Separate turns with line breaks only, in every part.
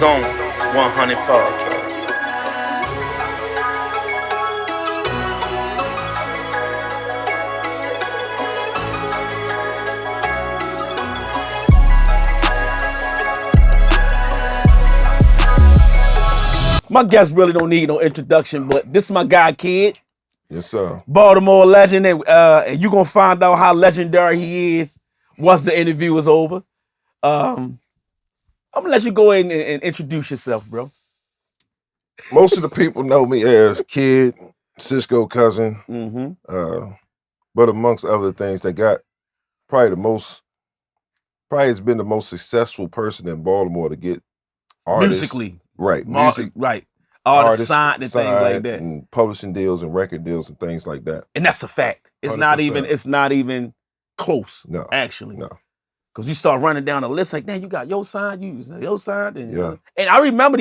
Zone 100 podcast. My guests really don't need no introduction, but this is my guy, Kid.
Yes, sir.
Baltimore legend, and you're gonna find out how legendary he is once the interview is over. I'm gonna let you go ahead and introduce yourself, bro.
Most of the people know me as Kid, Sisqó cousin.
Mm-hmm.
But amongst other things, they got probably has been the most successful person in Baltimore to get artists.
Musically.
Right.
Right. Artists signed and things like that.
And publishing deals and record deals and things like that.
And that's a fact. It's
100%.
not even close.
No.
Actually.
No.
Cause you start running down the list like, man, you got your sign, your sign, and
Yeah.
And I remember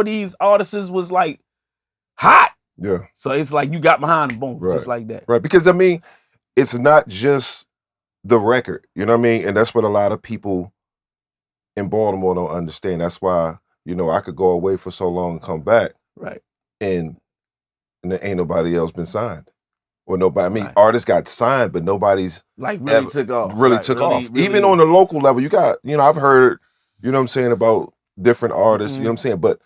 these artists was like hot.
Yeah.
So it's like you got behind them, boom,
Right.
just like that.
Right. Because I mean, it's not just the record, you know what I mean? And that's what a lot of people in Baltimore don't understand. That's why, you know, I could go away for so long and come back.
Right.
And there ain't nobody else been signed. Or nobody, I mean,
Right.
artists got signed, but nobody's
Like really took off.
really
Right.
took off.
Really-
Even on the local level, you got, you know, I've heard, you know what I'm saying, about different artists, you know what I'm saying? But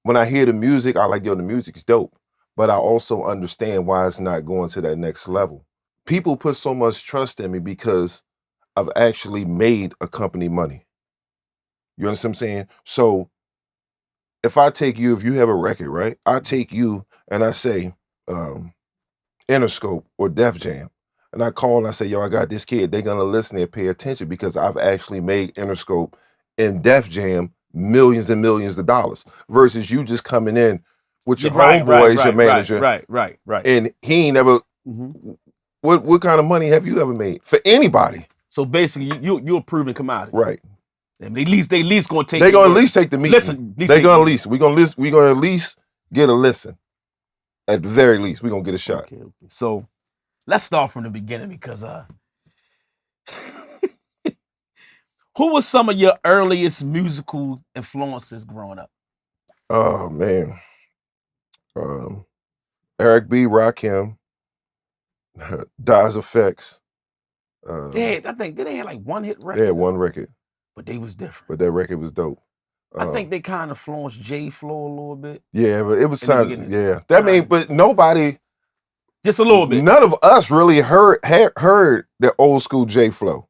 when I hear the music, I like, yo, the music's dope. But I also understand why it's not going to that next level. People put so much trust in me because I've actually made a company money. You understand what I'm saying? So if I take you, if you have a record, right? I take you and I say, Interscope or Def Jam. And I call and I say, yo, I got this kid. They're going to listen and pay attention because I've actually made Interscope and Def Jam millions and millions of dollars versus you just coming in with your homeboy as your manager.
Right.
And he ain't never, what kind of money have you ever made for anybody?
So basically, you're a proven commodity.
Right.
And they at least gonna take.
They're gonna at least take the meeting.
Listen,
they're gonna at least. We're gonna at least get a listen. At the very least, we're gonna get a shot.
Okay. So let's start from the beginning because who was some of your earliest musical influences growing up?
Oh man. Eric B, Rakim, Daz Effects.
I think they had like one hit record.
They had one record.
But they was different.
But that record was dope.
I think they kind of influenced J Flow a little bit.
Yeah, but it was something. Yeah, but nobody.
Just a little bit.
None of us really heard the old school J Flow.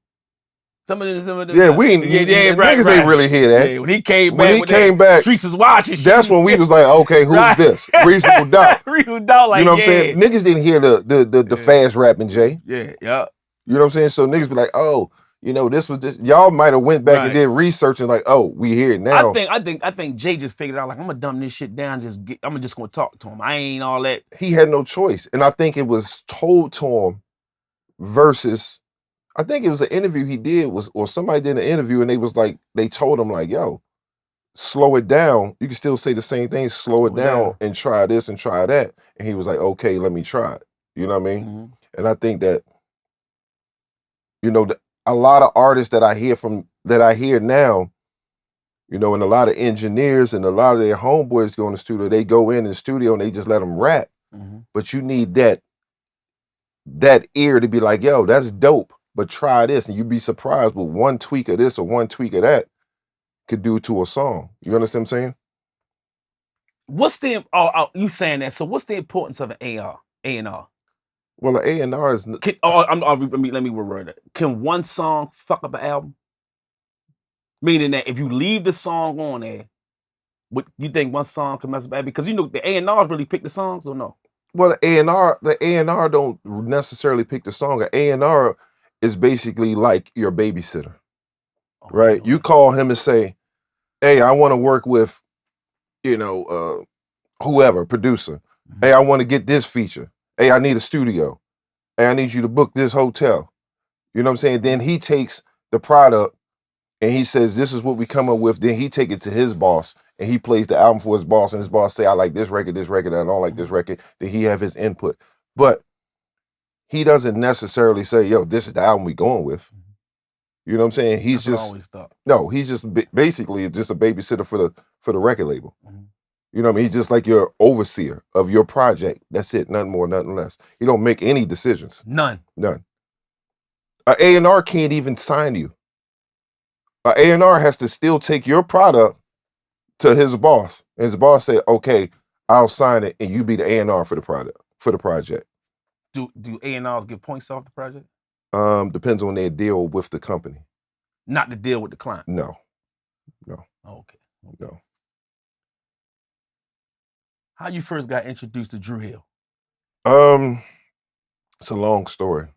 Some of them.
Yeah, niggas ain't really hear that.
Yeah, when he came back, Streets is watching.
That's when we was like, okay, who's this? Reasonable Doubt.
Reasonable Doubt, like,
you know what I'm saying? Niggas didn't hear the fast rapping J.
Yeah.
You know what I'm saying? So niggas be like, oh. You know, this was just y'all might have went back and did research and like, oh, we here now.
I think Jay just figured out like I'm gonna dumb this shit down. I'm just gonna talk to him. I ain't all that.
He had no choice, and I think it was told to him. Versus, I think it was an interview he did or somebody did an interview and they told him like, yo, slow it down. You can still say the same thing. Slow it down and try this and try that. And he was like, okay, let me try it. You know what I mean?
Mm-hmm.
And I think that, you know, a lot of artists that I hear now, you know, and a lot of engineers and a lot of their homeboys go in the studio, they go in the studio and they just let them rap.
Mm-hmm.
But you need that ear to be like, yo, that's dope, but try this. And you'd be surprised what one tweak of this or one tweak of that could do to a song. You understand what I'm saying?
What's the, you saying that, so what's the importance of an A&R?
Well, an A&R is...
let me reword it. Can one song fuck up an album? Meaning that if you leave the song on there, you think one song can mess up? Because you know the A&Rs really pick the songs or no?
Well, the A&R don't necessarily pick the song. An A&R is basically like your babysitter, right? You call him and say, hey, I want to work with, you know, whoever, producer. Mm-hmm. Hey, I want to get this feature. Hey, I need a studio. Hey, I need you to book this hotel. You know what I'm saying? Then he takes the product and he says, this is what we come up with. Then he take it to his boss and he plays the album for his boss. And his boss say, I like this record, I don't like this record. Then he have his input. But he doesn't necessarily say, yo, this is the album we going with. You know what I'm saying? He's
That's what I
just
always thought.
no, he's just basically just a babysitter for the record label.
Mhm.
You know what I mean? He's just like your overseer of your project. That's it, nothing more, nothing less. He don't make any decisions.
None.
None. A A&R can't even sign you. A A&R has to still take your product to his boss. And his boss say, okay, I'll sign it and you be the A&R for the project.
Do A&Rs get points off the project?
Depends on their deal with the company.
Not the deal with the client.
No.
Okay.
No.
How you first got introduced to Dru Hill?
It's a long story.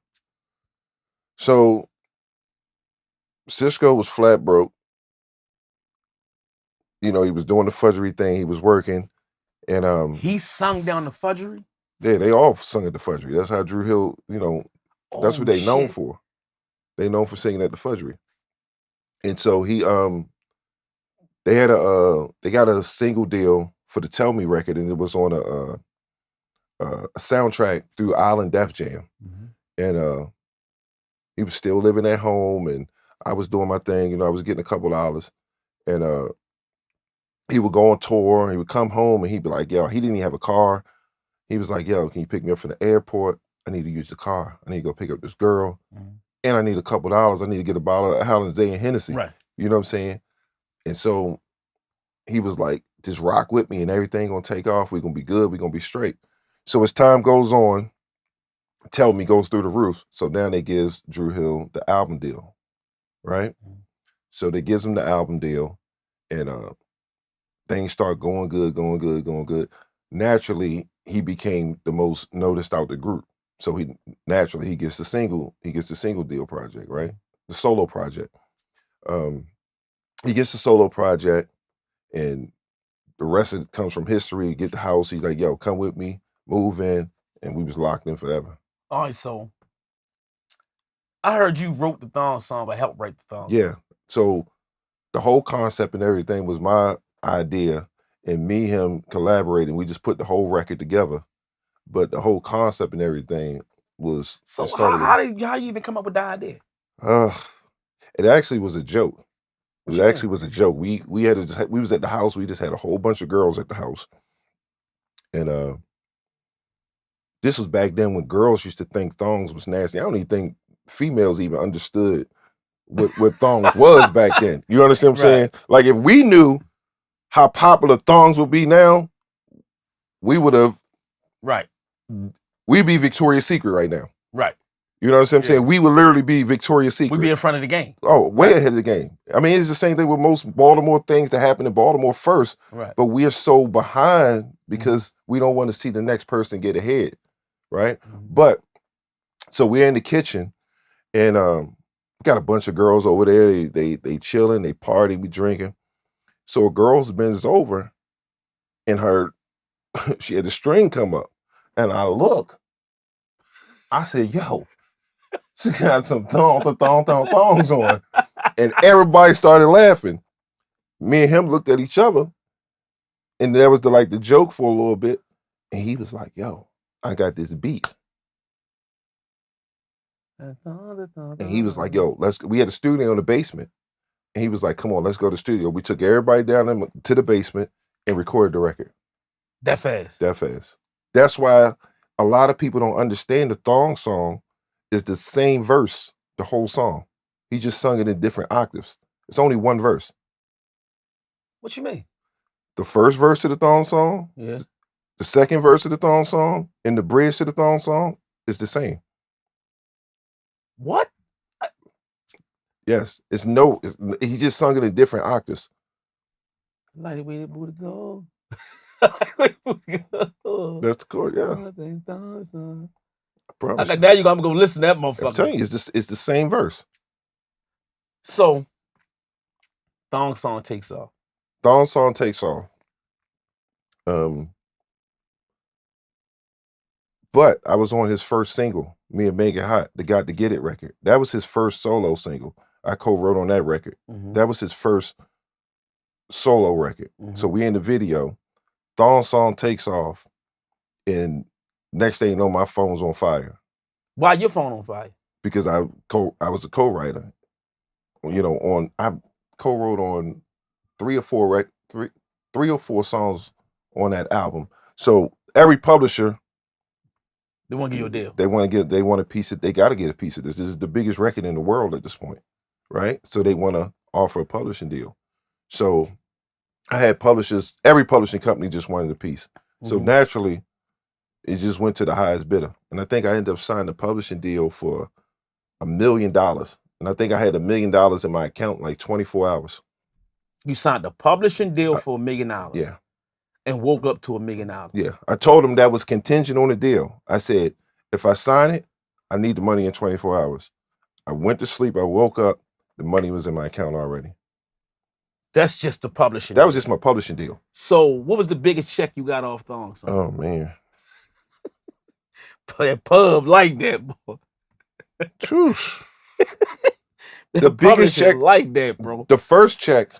So Sisqó was flat broke. You know, he was doing the fudgery thing. He was working, and
He sung down the fudgery?
yeah, they all sung at the fudgery. That's how Dru Hill, you know, that's what they known for. They known for singing at the fudgery. And so they got a single deal for the Tell Me record, and it was on a soundtrack through Island Def Jam.
Mhm.
And he was still living at home, and I was doing my thing. You know, I was getting a couple dollars, and he would go on tour, and he would come home, and he'd be like, yo, he didn't even have a car. He was like, yo, can you pick me up from the airport? I need to use the car. I need to go pick up this girl.
Mhm.
And I need a couple dollars. I need to get a bottle of Howland's and Hennessy.
Right.
You know what I'm saying? And so he was like, just rock with me and everything gonna take off. We're gonna be good. We're gonna be straight. So as time goes on, Tell Me goes through the roof. So now they gives Dru Hill the album deal, right?
Mhm.
So they gives him the album deal, and things start going good. Naturally, he became the most noticed out the group. So he gets the single deal project, right? The solo project. He gets the solo project, and the rest of it comes from history. Get the house. He's like, yo, come with me, move in, and we was locked in forever.
All right, so I heard you wrote the Thong Song, but helped write the Thong Song.
Yeah. So the whole concept and everything was my idea, and me, him collaborating. We just put the whole record together. But the whole concept and everything was
So how you even come up with the idea?
It actually was a joke.
What
It
you
actually
mean?
was a joke. We was at the house. We just had a whole bunch of girls at the house, and this was back then when girls used to think thongs was nasty. I don't even think females even understood what thongs was back then. You understand what I'm saying? Like if we knew how popular thongs would be now, we would have.
Right.
We'd be Victoria's Secret right now.
Right.
You know what I'm saying? We would literally be Victoria's Secret.
We'd be in front of the game.
Oh, way ahead of the game. I mean, it's the same thing with most Baltimore things that happen in Baltimore first.
Right.
But we are so behind because we don't want to see the next person get ahead. Right. But so we're in the kitchen, and got a bunch of girls over there. They chilling, they party, we drinking. So a girl bends over, and she had a string come up, and I look. I said, "Yo, she got some thongs on," and everybody started laughing. Me and him looked at each other, and there was the joke for a little bit, and he was like, "Yo, I got this beat." And he was like, yo, we had a studio in the basement. And he was like, come on, let's go to the studio. We took everybody down to the basement and recorded the record.
That fast.
That fast. That's why a lot of people don't understand the Thong Song is the same verse, the whole song. He just sung it in different octaves. It's only one verse.
What you mean?
The first verse to the Thong Song,
Yeah.
the second verse of the Thong Song, and the bridge to the Thong Song is the same.
What?
Yes, he just sung it in different octaves.
Like the way the booty go.
That's cool, yeah. I promise.
Okay, now I'm gonna go listen to that motherfucker.
I'm telling you, it's the same verse.
So, Thong Song takes off.
Thong Song takes off. But I was on his first single, Me and Make It Hot, the Got to Get It record. That was his first solo single. I co-wrote on that record. That was his first solo record. So we in the video, Thong Song takes off, and next thing you know, my phone's on fire.
Why your phone on fire?
Because I was a co-writer. I co-wrote on three or four songs on that album. So every publisher,
They want to give you a deal.
they want a piece of, they got to get a piece of this. This is the biggest record in the world at this point, right? So they want to offer a publishing deal. So I had publishers, every publishing company just wanted a piece. So naturally, it just went to the highest bidder. And I think I ended up signing a publishing deal for $1 million. And I think I had $1 million in my account in like 24 hours.
You signed a publishing deal for $1 million.
Yeah.
And woke up to $1 million.
Yeah. I told them that was contingent on the deal. I said, if I sign it, I need the money in 24 hours. I went to sleep. I woke up. The money was in my account already.
That's just the publishing.
That was just my publishing deal.
So what was the biggest check you got off Thong Song?
Oh, man.
That pub like that, boy.
The biggest check
like that, bro.
The first check.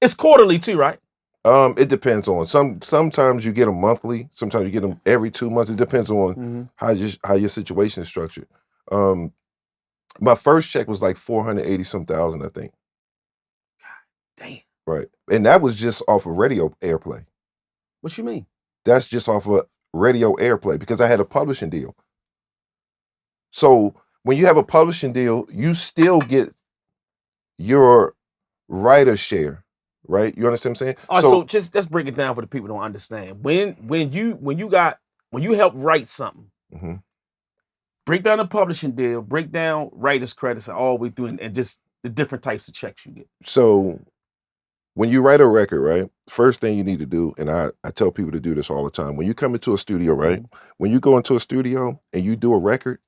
It's quarterly too, right?
It depends on sometimes you get them monthly, sometimes you get them every 2 months. It depends on how your situation is structured. My first check was like 480-some thousand, I think.
God damn.
Right. And that was just off of radio airplay.
What you mean?
That's just off of radio airplay because I had a publishing deal. So when you have a publishing deal, you still get your writer's share. Right, you understand what I'm saying?
All right, so just let's break it down for the people who don't understand. When you help write something, break down the publishing deal, break down writer's credits, and all the way through, and just the different types of checks you get.
So when you write a record, right, first thing you need to do, and I tell people to do this all the time, when you come into a studio, right, when you go into a studio and you do a record,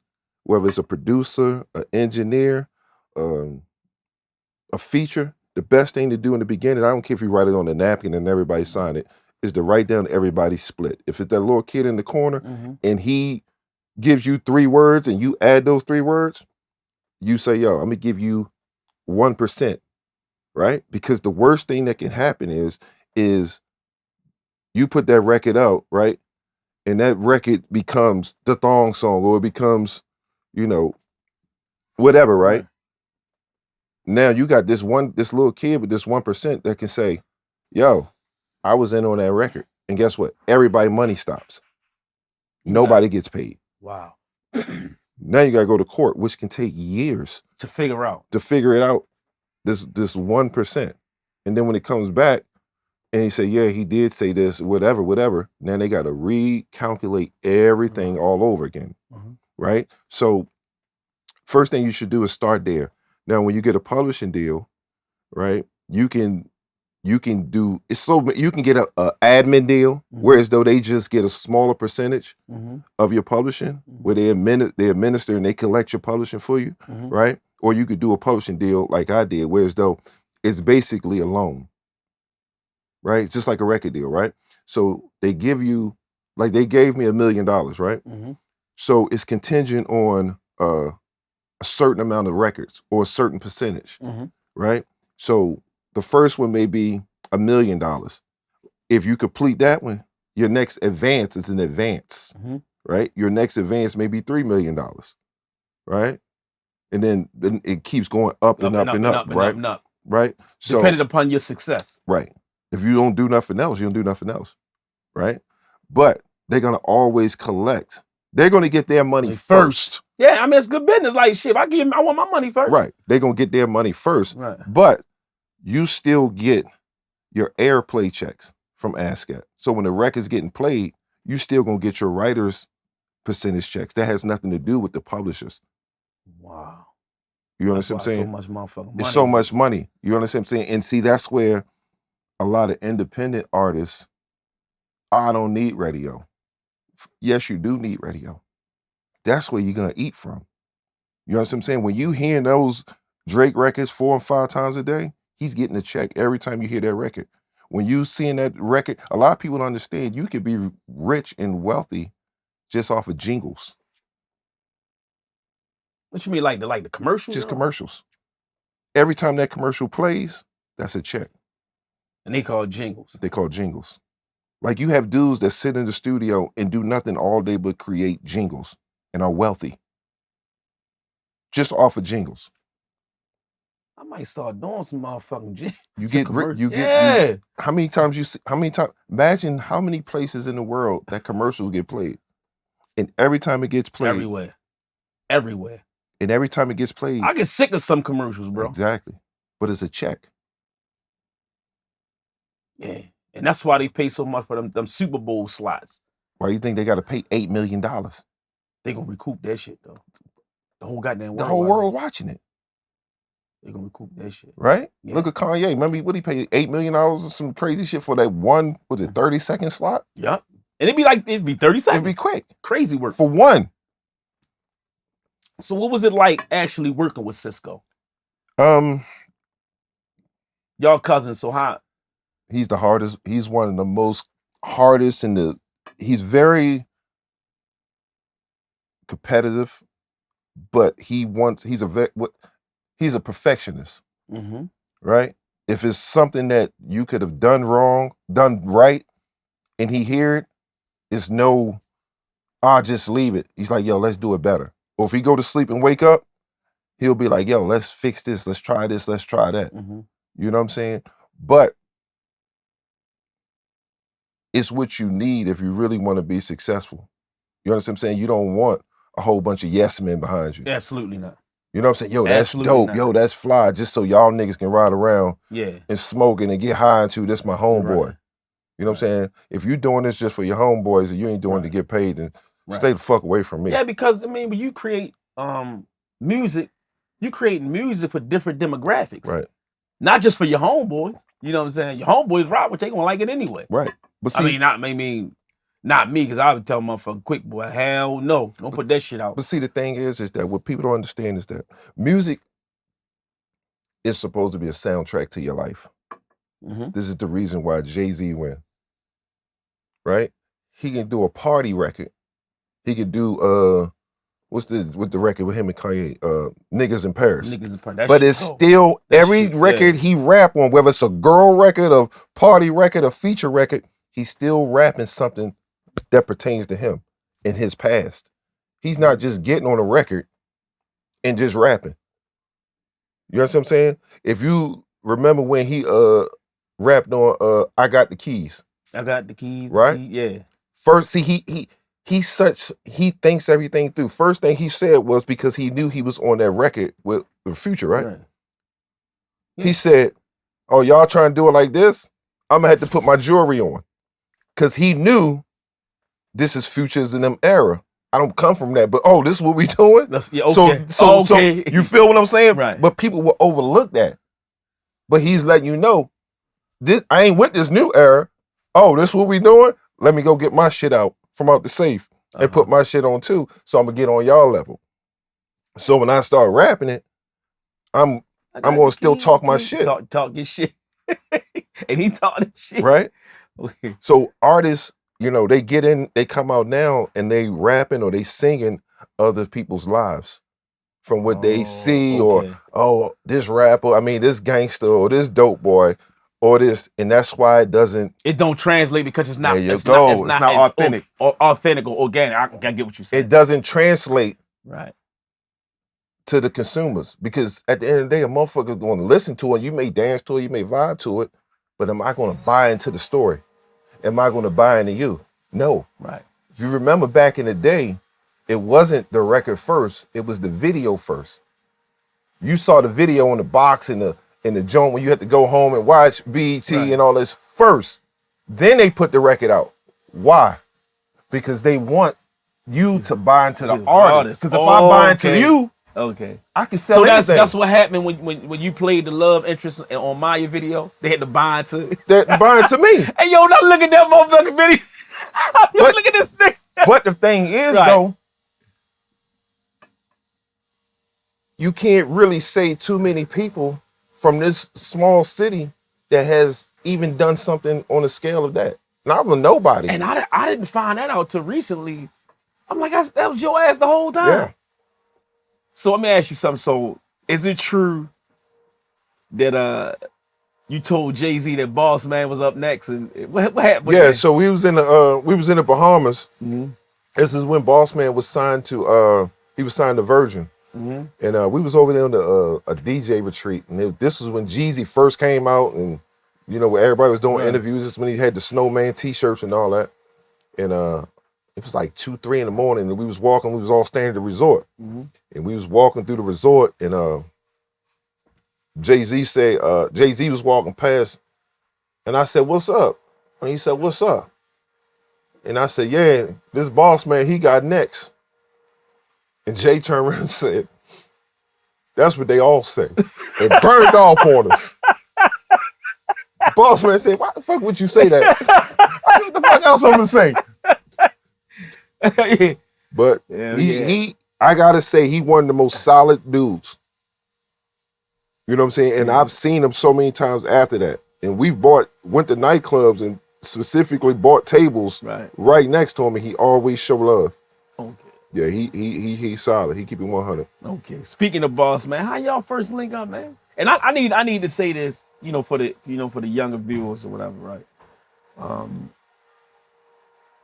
whether it's a producer, an engineer, a feature, the best thing to do in the beginning, I don't care if you write it on a napkin and everybody sign it, is to write down everybody's split. If it's that little kid in the corner and he gives you 3 words and you add those 3 words, you say, yo, I'm gonna give you 1%, right? Because the worst thing that can happen is you put that record out, right? And that record becomes the Thong Song, or it becomes, whatever, right? Now you got this little kid with this 1% that can say, yo, I was in on that record. And guess what? Everybody money stops. Nobody gets paid.
Wow.
Now you gotta go to court, which can take years.
To figure it out,
this 1%. And then when it comes back and he say, yeah, he did say this, whatever. Now they gotta recalculate everything all over again. Right? So first thing you should do is start there. Now, when you get a publishing deal, right, you can do it's so you can get a admin deal, whereas though they just get a smaller percentage of your publishing, where they administer and they collect your publishing for you, right? Or you could do a publishing deal like I did, whereas though it's basically a loan, right? Just like a record deal, right? So they give you, like they gave me $1 million, right? So it's contingent on a certain amount of records or a certain percentage, right? So the first one may be $1 million. If you complete that one, your next advance is an advance, right? Your next advance may be $3 million, right? And then it keeps going up and up, right? Right? So,
depending upon your success.
Right. If you don't do nothing else, you don't do nothing else, right? But they're gonna always collect. They're gonna get their money first.
Yeah, I mean, it's good business. Like, shit, I want my money first.
Right. They're going to get their money first.
Right.
But you still get your airplay checks from ASCAP. So when the record's getting played, you still going to get your writer's percentage checks. That has nothing to do with the publishers.
Wow.
You understand what I'm saying?
So much motherfucking money.
It's so much money. You understand what I'm saying? And see, that's where a lot of independent artists, I don't need radio. Yes, you do need radio. That's where you're going to eat from. You know what I'm saying? When you hear those Drake records 4 and 5 times a day, he's getting a check every time you hear that record. When you seeing that record, a lot of people don't understand you could be rich and wealthy just off of jingles.
What you mean, like the commercials?
Just commercials. Every time that commercial plays, that's a check.
And they call it jingles.
They call jingles. Like you have dudes that sit in the studio and do nothing all day but create jingles and are wealthy. Just off of jingles.
I might start doing some motherfucking gym.
How many times imagine how many places in the world that commercials get played. And every time it gets played.
Everywhere.
And every time it gets played.
I get sick of some commercials, bro.
Exactly. But it's a check.
Yeah. And that's why they pay so much for them Super Bowl slots.
Why you think they got to pay $8 million?
They gonna recoup that shit, though. The whole goddamn world.
The whole world watching it.
They gonna recoup that shit.
Right? Yeah. Look at Kanye. Remember what he paid $8 million or some crazy shit for that one, 30-second slot?
Yep. And it'd be 30 seconds.
It'd be quick.
Crazy work.
For one.
So what was it like actually working with Sisqó? Y'all cousins, so how?
He's the hardest. He's one of the most hardest he's very competitive, but he's a perfectionist.
Mm-hmm.
Right? If it's something that you could have done wrong, done right, and he hear it, it's no, I'll just leave it. He's like, yo, let's do it better. Or if he go to sleep and wake up, he'll be like, yo, let's fix this, let's try that.
Mm-hmm.
You know what I'm saying? But it's what you need if you really want to be successful. You understand what I'm saying? You don't want a whole bunch of yes men behind you.
Absolutely not.
You know what I'm saying? Yo, that's
Absolutely
dope.
not.
Yo, that's fly. Just so y'all niggas can ride around
and
smoking and get high into this my homeboy.
Right.
You know what I'm saying? If you're doing this just for your homeboys and you ain't doing it to get paid, then stay the fuck away from me.
Yeah, because when you create music, you create music for different demographics.
Right.
Not just for your homeboys. You know what I'm saying? Your homeboys rock, but they gonna like it anyway.
Right. But see,
not me, because I would tell motherfucker quick, boy, hell no. Don't put that shit out.
But see, the thing is that what people don't understand is that music is supposed to be a soundtrack to your life.
Mm-hmm.
This is the reason why Jay-Z win. Right? He can do a party record. He could do what's the record with him and Kanye? Niggas in Paris. But it's still every record he rap on, whether it's a girl record, a party record, a feature record, he's still rapping something that pertains to him in his past. He's not just getting on a record and just rapping. You know what I'm saying? If you remember when he rapped on I Got the Keys.
I got the keys.
Right?
Yeah.
First, see, he thinks everything through. First thing he said was because he knew he was on that record with the Future, right? Yeah. He said, oh, y'all trying to do it like this? I'm gonna have to put my jewelry on. Cause he knew this is Future's in them era. I don't come from that, but this is what we doing?
Okay.
So you feel what I'm saying?
Right.
But people will overlook that. But he's letting you know, I ain't with this new era. Oh, this is what we doing? Let me go get my shit out from out the safe and put my shit on too. So I'm gonna get on y'all level. So when I start rapping it, I'm gonna still talk my shit.
Talk your shit. And he talk the shit.
Right? Okay. So artists, they come out now and they rapping or they singing other people's lives from what they see or this rapper, this gangster or this dope boy. Or this, and that's why it don't
translate because it's not.
It's not authentic.
Or authentic or organic. I get what you're saying.
It doesn't translate
right
to the consumers because at the end of the day, a motherfucker's going to listen to it. You may dance to it, you may vibe to it, but am I going to buy into the story? Am I going to buy into you? No.
Right.
If you remember back in the day, it wasn't the record first; it was the video first. You saw the video in the box in the joint when you had to go home and watch BET and all this first. Then they put the record out. Why? Because they want you to buy into the artist. Because if I buy into you, I can sell anything.
So that's what happened when you played the love interest on Maya video. They had to buy into
They're buying to me.
Hey, yo, now look at that motherfucking video. Look at this thing.
But the thing is, though, you can't really say too many people from this small city that has even done something on a scale of that. Not with nobody.
And I didn't find that out till recently. I'm like, that was your ass the whole time.
Yeah.
So let me ask you something. So is it true that you told Jay-Z that Boss Man was up next? And what happened?
Yeah, so we was in the Bahamas. Mm-hmm. This is when Boss Man was signed to he was signed to Virgin. And we was over there on a DJ retreat, and this was when Jeezy first came out, and you know, where everybody was doing interviews. This is when he had the Snowman T-shirts and all that. And it was like 2, 3 in the morning, and we was walking. We was all staying at the resort, and we was walking through the resort, and Jay-Z said, Jay-Z was walking past, and I said, "What's up?" And he said, "What's up?" And I said, "Yeah, this boss man, he got next." And Jay turned around and said, "That's what they all say." They burned off on us. Boss man said, "Why the fuck would you say that?" I said, "What the fuck else I'm gonna say?" But he I gotta say, he one of the most solid dudes. You know what I'm saying? And I've seen him so many times after that. And we've went to nightclubs and specifically bought tables right next to him, and he always show love. Okay. Yeah, he's solid. He keep it 100.
Okay. Speaking of boss man, how y'all first link up, man? And I need to say this, for the younger viewers or whatever, right?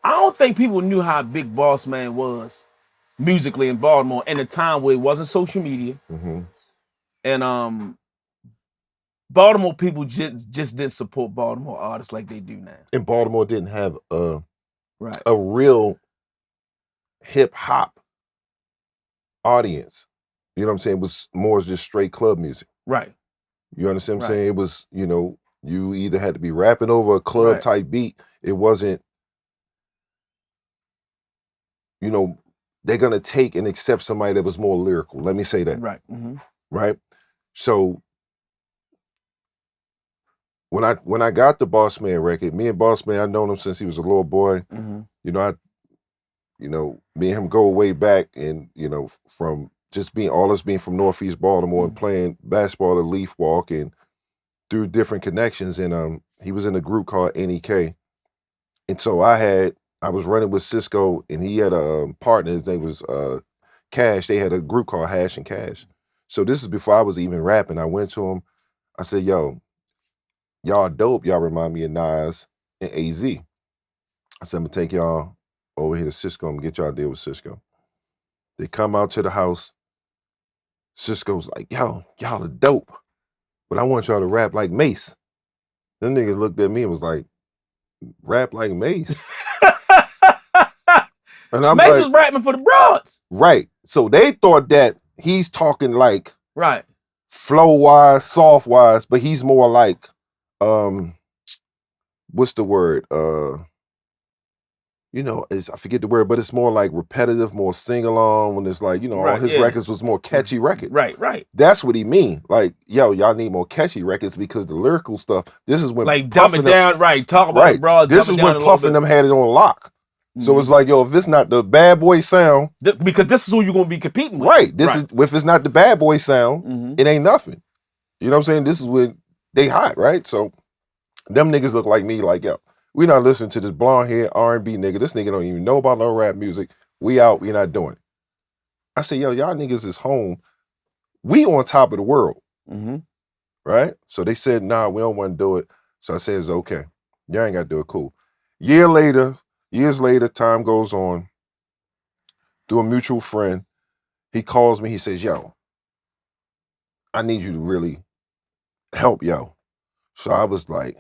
I don't think people knew how big Boss Man was musically in Baltimore in a time where it wasn't social media. And Baltimore people just didn't support Baltimore artists like they do now.
And Baltimore didn't have a real hip hop audience. You know what I'm saying? It was more just straight club music.
Right.
You understand what I'm saying? It was, you either had to be rapping over a club type beat. It wasn't, they're gonna take and accept somebody that was more lyrical. Let me say that.
Right.
Right. So when I got the Boss Man record, me and Boss Man, I've known him since he was a little boy. Me and him go way back, and from just all us being from Northeast Baltimore and playing basketball at Leaf Walk and through different connections. And he was in a group called NEK, and so I was running with Sisqó, and he had a partner. His name was Cash. They had a group called Hash and Cash. So this is before I was even rapping. I went to him. I said, "Yo, y'all dope. Y'all remind me of Nas and AZ. I said, I'm gonna take y'all over here to Sisqó and get y'all a deal with Sisqó." They come out to the house. Sisqó's like, "Yo, y'all are dope, but I want y'all to rap like Mace." Them niggas looked at me and was like, "Rap like Mace?" And I'm
Mace was rapping for the broads.
Right. So they thought that he's talking like flow-wise, soft-wise, but he's more like, what's the word? I forget the word, but it's more like repetitive, more sing-along, when it's like, all his records was more catchy records.
Right.
That's what he mean. Like, yo, y'all need more catchy records because the lyrical stuff, this is when
like dumb it down, talk about the broads.
This is when Puffin them had it on lock. So it's like, yo, if it's not the bad boy sound,
because this is who you're gonna be competing with.
Right. If it's not the bad boy sound, it ain't nothing. You know what I'm saying? This is when they hot, right? So them niggas look like me, like, yo, we not listening to this blonde hair R&B nigga. This nigga don't even know about no rap music. We out, we not doing it. I said, yo, y'all niggas is home. We on top of the world. Right? So they said, nah, we don't want to do it. So I said, it's okay. Y'all ain't got to do it, cool. Years later, time goes on. Through a mutual friend, he calls me, he says, yo, I need you to really help yo. So I was like,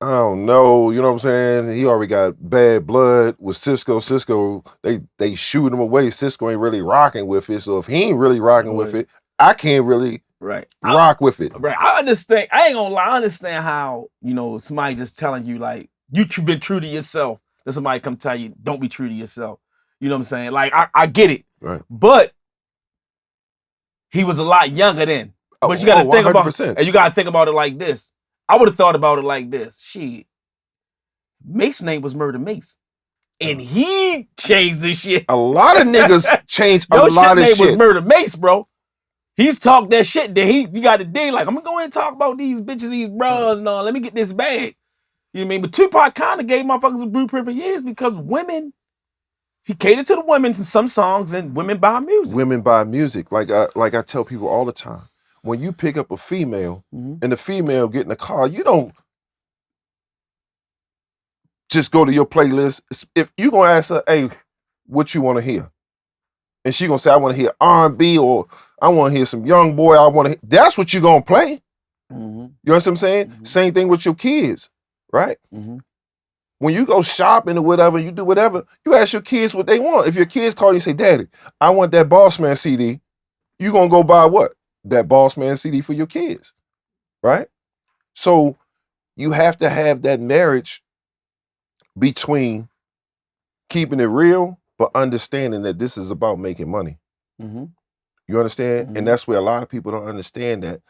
I don't know, you know what I'm saying? He already got bad blood with Sisqó. Sisqó, they shoot him away. Sisqó ain't really rocking with it. So if he ain't really rocking with it, I can't really rock with it.
Right. I understand. I ain't gonna lie. I understand how, somebody just telling you, like, you've been true to yourself. Then somebody come tell you, don't be true to yourself. You know what I'm saying? Like, I get it.
Right.
But he was a lot younger then. But you gotta think about it, and you gotta think about it like this. I would have thought about it like this. Shit. Mace's name was Murder Mace. And he changed this shit.
A lot of niggas changed a lot of shit.
Your name was Murder Mace, bro. He's talked that shit that you got to dig like, I'm gonna go ahead and talk about these bitches, these bras and all. Let me get this bag. You know what I mean? But Tupac kind of gave motherfuckers a blueprint for years because he catered to the women in some songs, and women buy music.
Women buy music. Like I tell people all the time. When you pick up a female and the female get in the car, you don't just go to your playlist. If you gonna ask her, hey, what you want to hear? and she gonna say, I want to hear R&B or I want to hear some young boy. I want to. That's what you gonna play.
Mm-hmm.
You know what I'm saying?
Mm-hmm.
Same thing with your kids, right?
Mm-hmm.
When you go shopping or whatever, you do whatever, you ask your kids what they want. If your kids call you and say, Daddy, I want that Boss Man CD, you gonna go buy what? That Boss Man CD for your kids, right? So you have to have that marriage between keeping it real, but understanding that this is about making money.
Mm-hmm.
You understand?
Mm-hmm.
And that's where a lot of people don't understand that.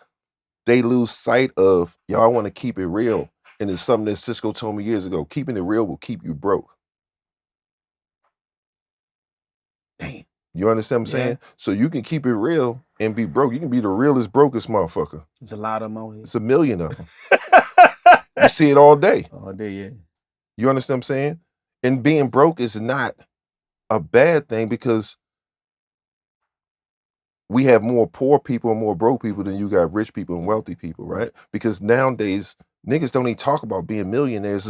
They lose sight of, yo, I want to keep it real. And it's something that Sisqó told me years ago. Keeping it real will keep you broke.
Damn.
You understand what I'm saying? So you can keep it real and be broke. You can be the realest, brokest motherfucker.
There's a lot of them out here.
It's a million of them. You see it all day.
All day, yeah.
You understand what I'm saying? And being broke is not a bad thing because we have more poor people and more broke people than you got rich people and wealthy people, right? Because nowadays, niggas don't even talk about being millionaires.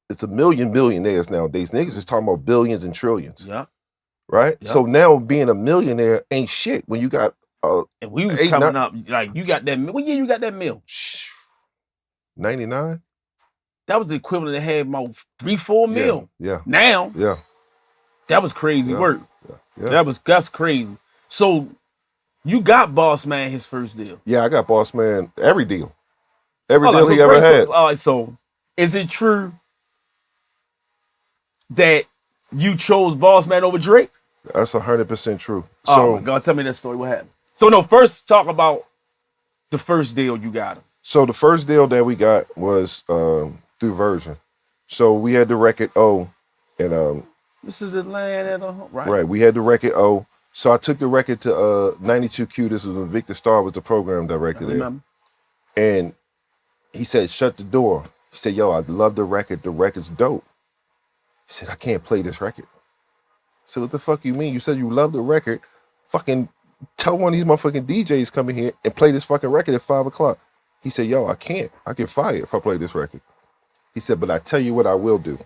It's a million millionaires nowadays. Niggas is talking about billions and trillions.
Yeah.
Right?
Yep.
So now being a millionaire ain't shit when you got
and we was coming up, like you got that, what year you got that mill?
99?
That was the equivalent of having about 3-4 mil.
Yeah.
Now,
Yeah.
that was crazy work.
Yeah.
That's crazy. So you got Boss Man his first deal.
Yeah, I got Boss Man every deal. Every deal he ever had.
All right, so is it true that you chose Boss Man over Drake?
That's 100% true.
Oh my God, tell me that story. What happened? So no, first talk about the first deal you got him.
So the first deal that we got was through Virgin. So we had the record O, and
this is the land at the right.
Right, we had the record O. So I took the record to 92Q. This was when Victor Starr was the program director there. And he said, shut the door. He said, yo, I love the record. The record's dope. He said, I can't play this record. I said, what the fuck you mean? You said you love the record. Fucking tell one of these motherfucking DJs come in here and play this fucking record at 5 o'clock. He said, yo, I can't. I get fired if I play this record. He said, but I tell you what I will do.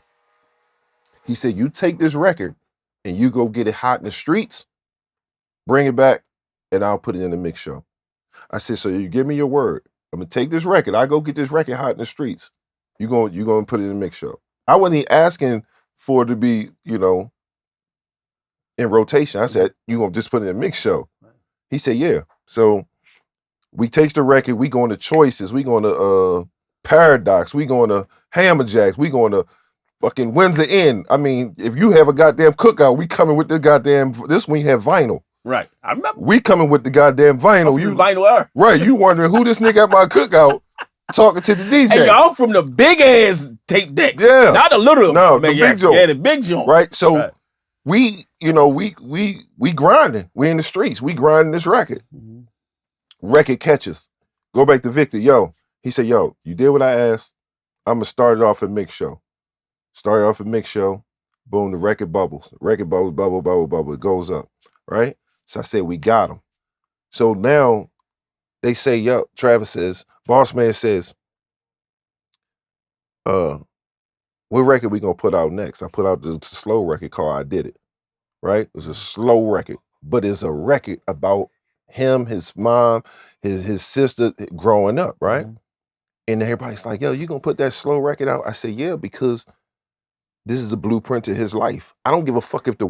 He said, you take this record and you go get it hot in the streets, bring it back, and I'll put it in the mix show. I said, so you give me your word. I'm gonna take this record. I go get this record hot in the streets. You gonna put it in the mix show. I wasn't even asking for it to be, in rotation. I said, you gonna just put it in a mix show. He said, yeah. So we takes the record, we going to Choices, we going to Paradox, we going to Hammerjacks, we going to fucking Windsor Inn. I mean, if you have a goddamn cookout, we coming with the goddamn, this one you have vinyl.
Right, I remember.
We coming with the goddamn vinyl.
You vinyl era.
Right, you wondering who this nigga at my cookout talking to the DJ.
Hey, I'm from the big ass tape deck.
Yeah.
Not the little.
No, the big joint.
Yeah, the big joint.
Right, so we grinding. We in the streets. We grinding this record.
Mm-hmm.
Record catches. Go back to Victor. Yo, he said, yo, you did what I asked. I'm going to start it off at mix show. Start it off at mix show. Boom, the record bubbles. Record bubbles, bubble, bubble, bubble. It goes up, right? So I said, we got him. So now they say, yo, Travis says, Boss Man says, what record we gonna put out next? I put out the slow record called I Did It, right? It was a slow record, but it's a record about him, his mom, his sister growing up, right? Mm-hmm. And everybody's like, yo, you gonna put that slow record out? I said, yeah, because this is a blueprint to his life. I don't give a fuck if the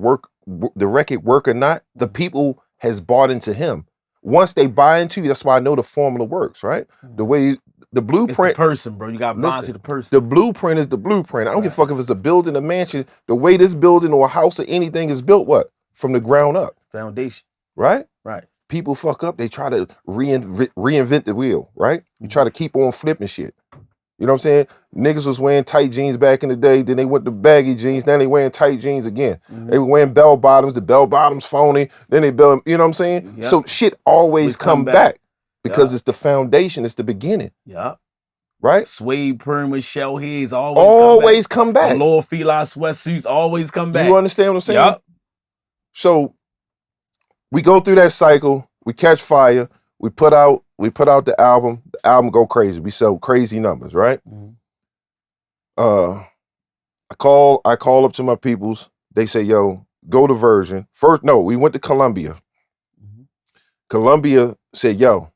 record work or not. The people has bought into him. Once they buy into you, that's why I know the formula works, right? The way the blueprint.
It's the person, bro. You got to buy into the person.
The blueprint is the blueprint. I don't give a fuck if it's a building, a mansion. The way this building or a house or anything is built, what? From the ground up.
Foundation.
Right?
Right.
People fuck up. They try to reinvent the wheel, right? You try to keep on flipping shit. You know what I'm saying? Niggas was wearing tight jeans back in the day. Then they went to baggy jeans. Now they wearing tight jeans again. Mm-hmm. They were wearing bell bottoms. The bell bottoms phony. Then they you know what I'm saying? Yep. So shit always come back because it's the foundation. It's the beginning.
Yeah.
Right?
Suede perma shell heads always
come back.
The lower fila sweatsuits always come back.
You understand what I'm saying?
Yep.
So we go through that cycle. We catch fire. We put out the album. The album go crazy. We sell crazy numbers, right? Mm-hmm. I call up to my peoples. They say, yo, go to Virgin. First, no, we went to Columbia.
Mm-hmm.
Columbia said, yo,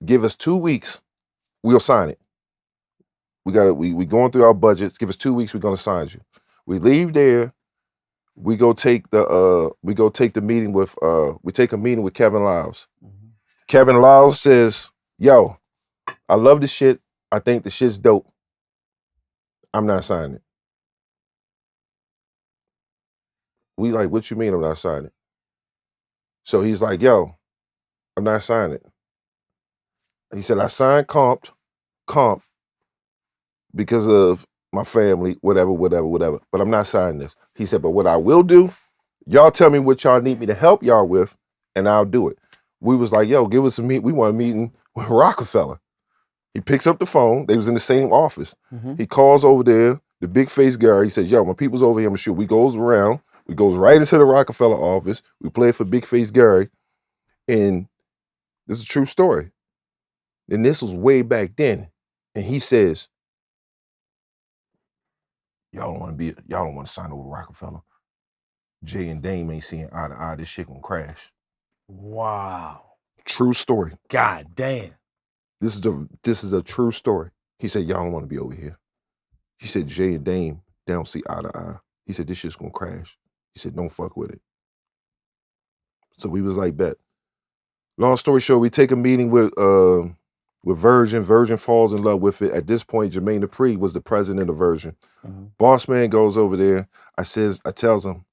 give us 2 weeks, we'll sign it. We going through our budgets. Give us 2 weeks, we're gonna sign you. We leave there. We go take the meeting with we take a meeting with Kevin Lyles. Mm-hmm. Kevin Lyles says, yo, I love this shit. I think the shit's dope. I'm not signing it. We like, what you mean I'm not signing it? So he's like, yo, I'm not signing it. He said, I signed comp because of my family, whatever, but I'm not signing this. He said, but what I will do, y'all tell me what y'all need me to help y'all with, and I'll do it. We was like, yo, give us a meet. We want a meeting with Rockefeller. He picks up the phone. They was in the same office. Mm-hmm. He calls over there, the big face guy. He says, yo, my people's over here. I'm sure. We goes around. We goes right into the Rockefeller office. We play for Big Face Gary. And this is a true story. And this was way back then. And he says, y'all don't want to sign over Rockefeller. Jay and Dame ain't seeing eye to eye. This shit gonna crash.
Wow.
True story.
God damn.
This is a true story. He said, y'all don't want to be over here. He said, Jay and Dame, they don't see eye to eye. He said, this shit's gonna crash. He said, don't fuck with it. So we was like, bet. Long story short, we take a meeting with Virgin. Virgin falls in love with it. At this point, Jermaine Dupri was the president of Virgin. Mm-hmm. Boss man goes over there. I tells him,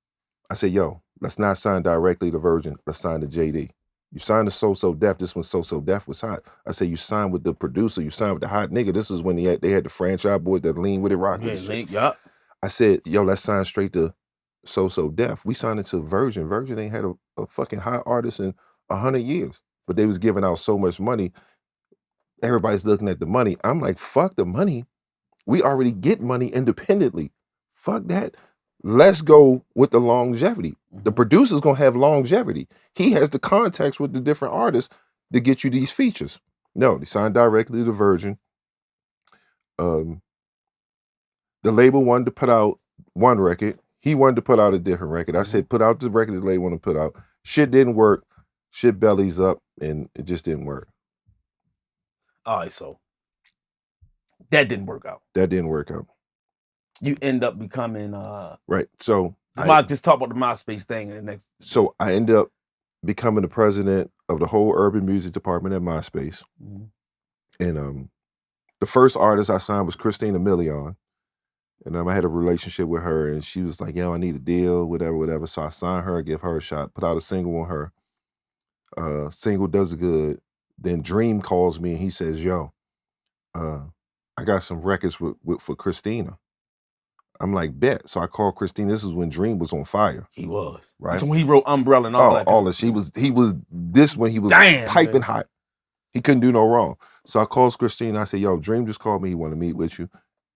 I said, yo, let's not sign directly to Virgin. Let's sign to JD. You signed to So Def. This when So Def was hot. I said, you signed with the producer. You signed with the hot nigga. This is when they had the franchise boys that lean with it, rock with it. Yeah. I said, yo, let's sign straight to So Def. We signed it to Virgin. Virgin ain't had a fucking hot artist in 100 years. But they was giving out so much money. Everybody's looking at the money. I'm like, fuck the money. We already get money independently. Fuck that. Let's go with the longevity. Mm-hmm. The producer's gonna have longevity. He has the contacts with the different artists to get you these features. No, they signed directly to Virgin. The label wanted to put out one record. He wanted to put out a different record. I said, put out the record the label wanted to put out. Shit didn't work. Shit bellies up, and it just didn't work.
All right, so that didn't work out.
That didn't work out.
You end up becoming
right. So
I just talk about the MySpace thing in the next.
So I ended up becoming the president of the whole urban music department at MySpace. Mm-hmm. And the first artist I signed was Christina Milian. And I had a relationship with her, and she was like, yo, I need a deal, whatever. So I signed her, give her a shot, put out a single on her. Single does good. Then Dream calls me and he says, yo, I got some records for Christina. I'm like, bet. So I called Christina. This is when Dream was on fire.
He was.
Right.
So when he wrote Umbrella and all that.
All that. He was when he was piping hot. He couldn't do no wrong. So I called Christina. I said, yo, Dream just called me. He want to meet with you.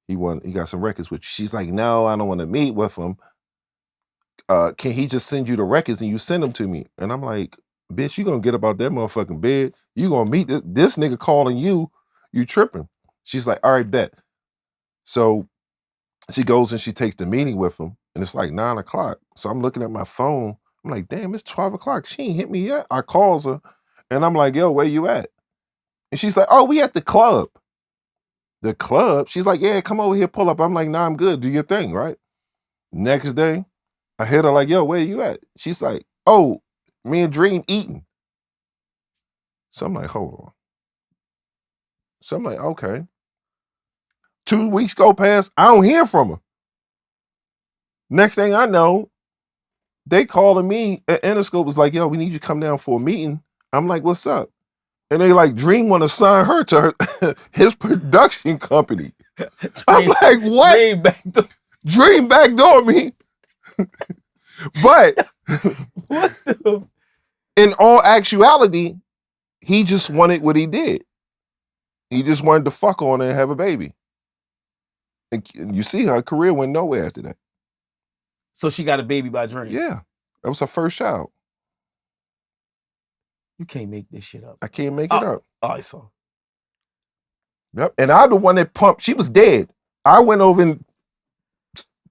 He got some records with you. She's like, no, I don't want to meet with him. Can he just send you the records and you send them to me? And I'm like, bitch, you gonna get up out that motherfucking bed. You gonna meet this nigga calling you tripping. She's like, all right, bet. So she goes and she takes the meeting with him, and it's like 9 o'clock. So I'm looking at my phone. I'm like, damn, it's 12 o'clock. She ain't hit me yet. I calls her, and I'm like, yo, where you at? And she's like, oh, we at the club. The club? She's like, yeah, come over here, pull up. I'm like, nah, I'm good. Do your thing, right? Next day, I hit her like, yo, where you at? She's like, oh, me and Dream eating. So I'm like, hold on. So I'm like, okay. 2 weeks go past, I don't hear from her. Next thing I know, they calling me at Interscope, was like, yo, we need you to come down for a meeting. I'm like, what's up? And they like, Dream want to sign her to his production company. I'm like, what? Dream backdoor me. But
what the?
In all actuality, he just wanted what he did. He just wanted to fuck on her and have a baby. And you see her career went nowhere after that.
So she got a baby by Dream?
Yeah. That was her first child.
You can't make this shit up.
I can't make it up.
Oh, I saw.
Yep. And I'm the one that pumped. She was dead. I went over and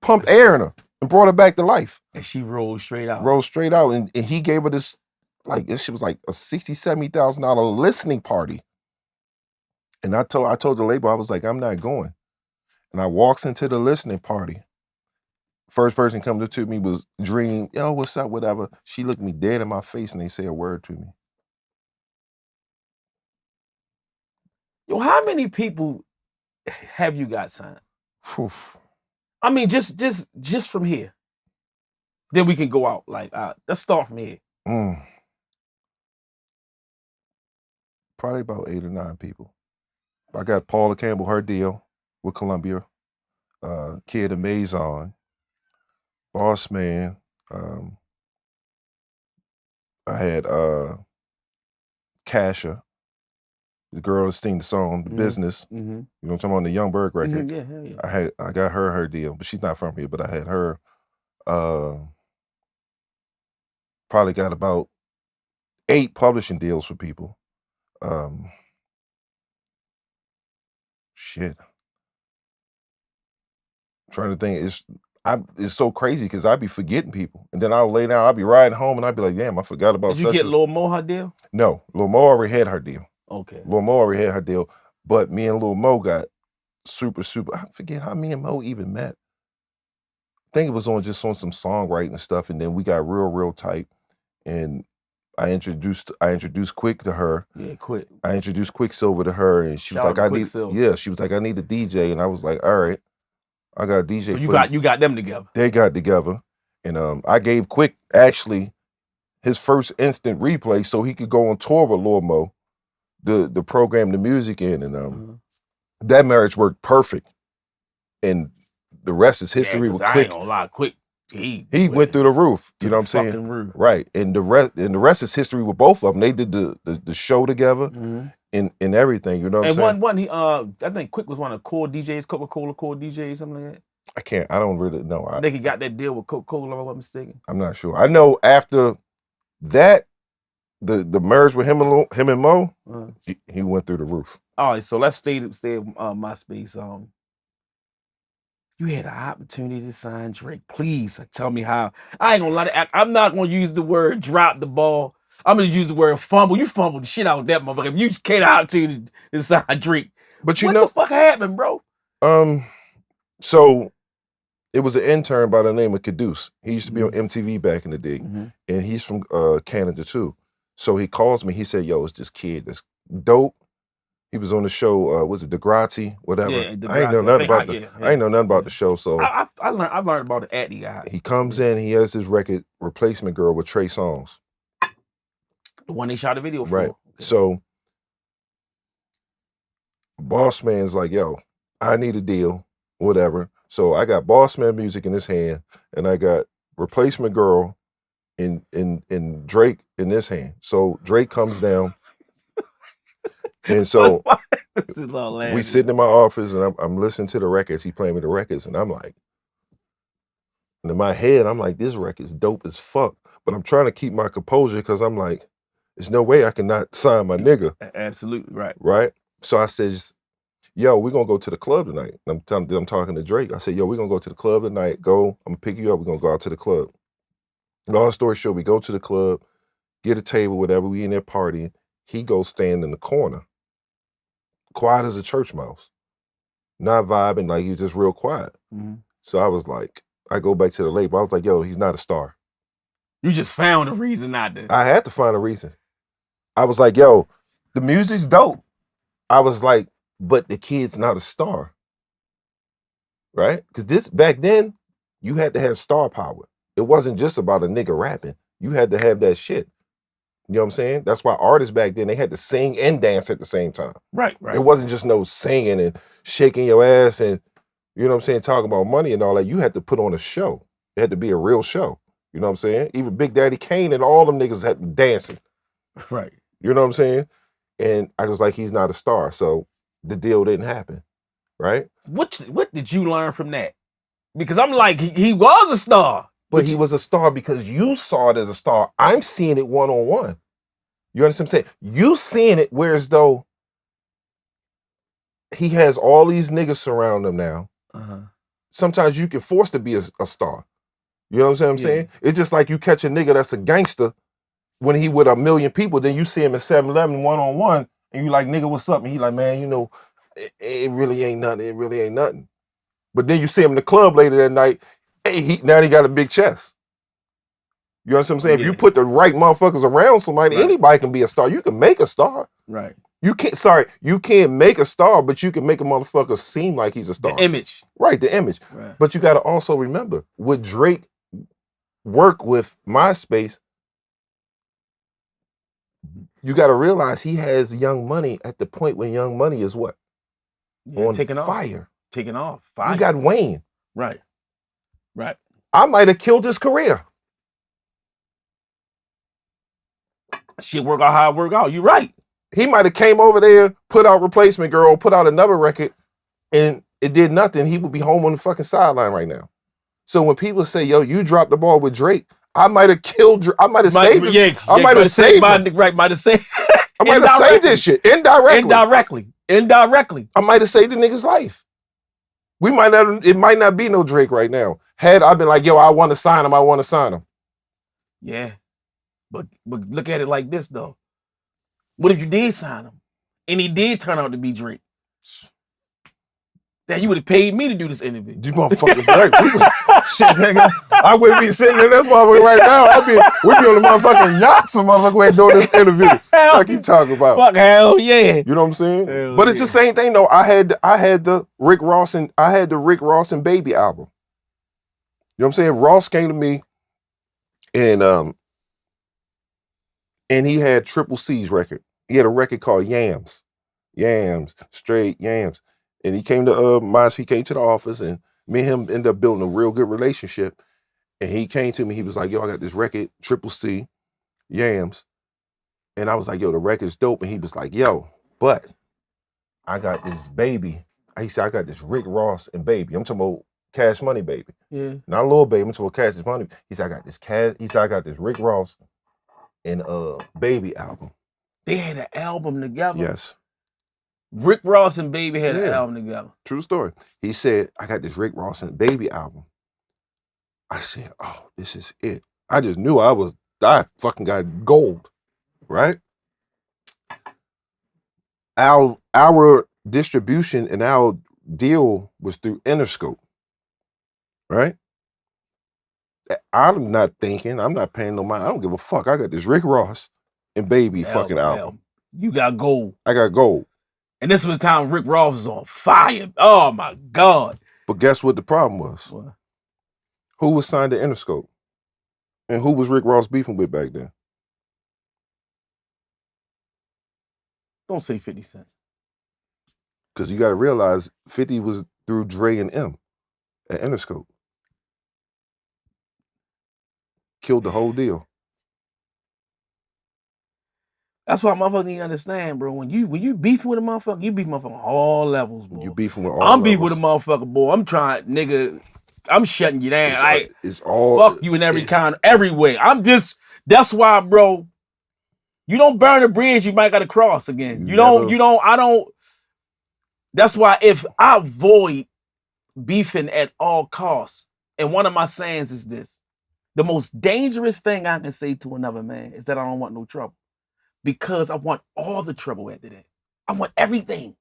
pumped air in her. and brought her back to life.
And she rolled straight out.
Rolled straight out. And he gave her this, like, this shit was like a $60,000, $70,000 listening party. And I told the label, I was like, I'm not going. And I walks into the listening party. First person come to me was Dream. Yo, what's up, whatever. She looked me dead in my face and they say a word to me.
Yo, how many people have you got signed?
Whew.
I mean, just from here. Then we can go out. Like, let's start from here.
Probably about 8 or 9 people. I got Paula Campbell, her deal with Columbia. Kid Amazon. Boss Man. I had Kasha, the girl that sing the song, The Business. You know what I'm talking about, the Young Berg record.
Yeah, hell yeah.
I got her deal, but she's not from here, but I had her. Probably got about 8 publishing deals for people. Shit. I'm trying to think. It's so crazy because I'd be forgetting people. And then I'll lay down, I'll be riding home and I'd be like, damn, I forgot about
Did you get Lil Mo her deal?
No, Lil Mo already had her deal.
Okay.
Lil Mo already had her deal. But me and Lil Mo got super, I forget how me and Mo even met. I think it was on some songwriting stuff, and then we got real tight. And I introduced Quick to her.
Yeah, Quick.
I introduced Quicksilver to her, and she was like, she was like, I need a DJ. And I was like, all right, I got a DJ.
So you got them together.
They got together. And I gave Quick actually his first instant replay so he could go on tour with Lil Mo, the program the music in. And that marriage worked perfect. And the rest is history with Quick.
I ain't gonna lie, Quick. He
went through the roof. You know what I'm saying?
Roof.
Right. And the rest is history with both of them. They did the show together and everything. You know what I'm saying?
And I think Quick was one of the core DJs, Coca-Cola core DJs, something like that.
I don't really know.
I think he got that deal with Coca-Cola, if I'm not mistaken.
I'm not sure. I know after that, the merge with him and Mo, he went through the roof.
All right, so let's stay my space. You had an opportunity to sign Drake. Please tell me how. I ain't gonna lie. I'm not gonna use the word drop the ball. I'm gonna use the word fumble. You fumbled the shit out of that motherfucker. You just can't opportunity to sign Drake.
But
what the fuck happened, bro?
So it was an intern by the name of Caduce. He used to be on MTV back in the day, and he's from Canada too. So he calls me. He said, "Yo, it's this kid that's dope." He was on the show, was it Degrassi, whatever?
Yeah, Degrassi.
I ain't know nothing about the show. So
I learned about the Addy guy.
He comes in, he has this record, Replacement Girl with Trey Songz.
The one they shot a video for.
Right. Okay. So Boss Man's like, yo, I need a deal, whatever. So I got Boss Man music in his hand, and I got Replacement Girl in Drake in this hand. So Drake comes down. And so we sitting in my office and I'm listening to the records. He playing me the records and I'm like, and in my head, I'm like, this record's dope as fuck. But I'm trying to keep my composure because I'm like, there's no way I cannot sign my nigga.
Absolutely, right.
Right? So I said, yo, we're going to go to the club tonight. And I'm talking to Drake. I said, yo, we're going to go to the club tonight. I'm going to pick you up. We're going to go out to the club. Long story short, we go to the club, get a table, whatever. We in there partying. He goes stand in the corner. Quiet as a church mouse. Not vibing, like he was just real quiet. So I was like, I go back to the label. I was like, yo, he's not a star.
You just found a reason not to.
I had to find a reason. I was like, yo, the music's dope. I was like, but the kid's not a star. Right? Because back then, you had to have star power. It wasn't just about a nigga rapping. You had to have that shit. You know what I'm saying? That's why artists back then, they had to sing and dance at the same time.
Right.
It wasn't just no singing and shaking your ass and, you know what I'm saying, talking about money and all that. You had to put on a show. It had to be a real show. You know what I'm saying? Even Big Daddy Kane and all them niggas had to be dancing.
Right.
You know what I'm saying? And I was like, he's not a star. So the deal didn't happen. Right?
What did you learn from that? Because I'm like, he was a star.
But he was a star because you saw it as a star. I'm seeing it one-on-one. You understand what I'm saying? You seeing it whereas though he has all these niggas surround him now. Sometimes you can force to be a star. You know what I'm saying? It's just like you catch a nigga that's a gangster when he with a million people, then you see him at 7-Eleven one-on-one, and you like, nigga, what's up? And he like, man, you know, it really ain't nothing. It really ain't nothing. But then you see him in the club later that night, hey, now he got a big chest. You know what I'm saying? If you put the right motherfuckers around somebody, anybody can be a star. You can make a star.
Right.
You can't make a star, but you can make a motherfucker seem like he's a star.
The image.
Right, the image.
Right.
But you got to also remember, with Drake work with MySpace, you got to realize he has Young Money at the point when Young Money is what? On
taking
fire.
Off. Taking off. Fire.
You got Wayne.
Right. Right.
I might have killed his career.
Shit work out how it work out. You're right.
He might have came over there, put out Replacement Girl, put out another record, and it did nothing. He would be home on the fucking sideline right now. So when people say, yo, you dropped the ball with Drake, I might have killed Drake. I might have saved this. I might have saved him.
Right, might have saved.
I might have saved this shit indirectly.
Indirectly.
I might have saved the nigga's life. We might not. It might not be no Drake right now. Had I been like, yo, I want to sign him. I want to sign him.
Yeah, but look at it like this though. What if you did sign him, and he did turn out to be Drake? Then you would have paid me to do this interview.
You motherfucking black. Shit, nigga. I wouldn't be sitting in this motherfucker right now. We'd be on the motherfucking yacht, some motherfucker doing this interview. Like you talking about.
Fuck hell yeah.
You know what I'm saying?
Hell
but it's the same thing though. I had the Rick Ross and Baby album. You know what I'm saying? Ross came to me and he had Triple C's record. He had a record called Yams. Yams, straight yams. And he came to he came to the office, and me and him ended up building a real good relationship. And he came to me, he was like, yo, I got this record, Triple C, Yams. And I was like, yo, the record's dope. And he was like, yo, but I got this Baby. He said, I got this Rick Ross and Baby. I'm talking about Cash Money Baby.
Yeah.
Not a little Baby, I'm talking about Cash Money. He said, I got this Rick Ross and Baby album.
They had an album together?
Yes.
Rick Ross and Baby had an album together.
True story. He said, I got this Rick Ross and Baby album. I said, oh, this is it. I just knew I fucking got gold, right? Our distribution and our deal was through Interscope, right? I'm not thinking, I'm not paying no mind. I don't give a fuck. I got this Rick Ross and Baby fucking album.
You got gold.
I got gold.
And this was the time Rick Ross was on fire. Oh my God.
But guess what the problem was?
What?
Who was signed to Interscope? And who was Rick Ross beefing with back then?
Don't say 50 Cent.
Because you got to realize 50 was through Dre and M at Interscope. Killed the whole deal.
That's why motherfuckers need to understand, bro. When you beefing with a motherfucker, you beefing on all levels, bro.
You beefing with all
I'm
levels.
beefing with a motherfucker, boy. I'm trying, nigga. I'm shutting you down.
It's all
fuck you in every kind, every way. That's why, bro. You don't burn a bridge, you might gotta cross again. I don't. That's why if I avoid beefing at all costs, and one of my sayings is this: the most dangerous thing I can say to another man is that I don't want no trouble. Because I want all the trouble after that. I want everything.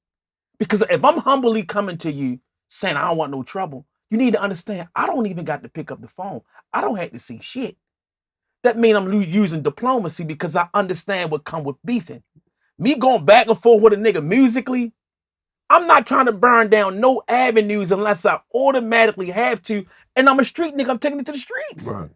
Because if I'm humbly coming to you saying I don't want no trouble, you need to understand I don't even got to pick up the phone. I don't have to see shit. That means I'm using diplomacy because I understand what come with beefing. Me going back and forth with a nigga musically, I'm not trying to burn down no avenues unless I automatically have to. And I'm a street nigga, I'm taking it to the streets.
Right.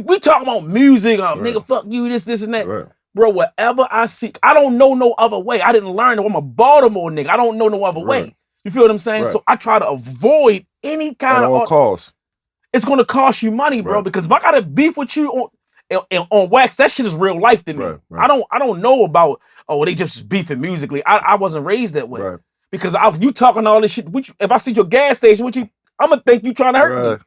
We talking about music, nigga, fuck you, this and that. Right. Bro, whatever I see, I don't know no other way. I didn't learn that I'm a Baltimore nigga. I don't know no other way. You feel what I'm saying? Right. So I try to avoid any kind of
all costs.
It's gonna cost you money, bro. Right. Because if I gotta beef with you on wax, that shit is real life to me. Right. I don't know about they just beefing musically. I wasn't raised that way. Right. Because you talking all this shit. If I see your gas station, I'm gonna think you trying to hurt me.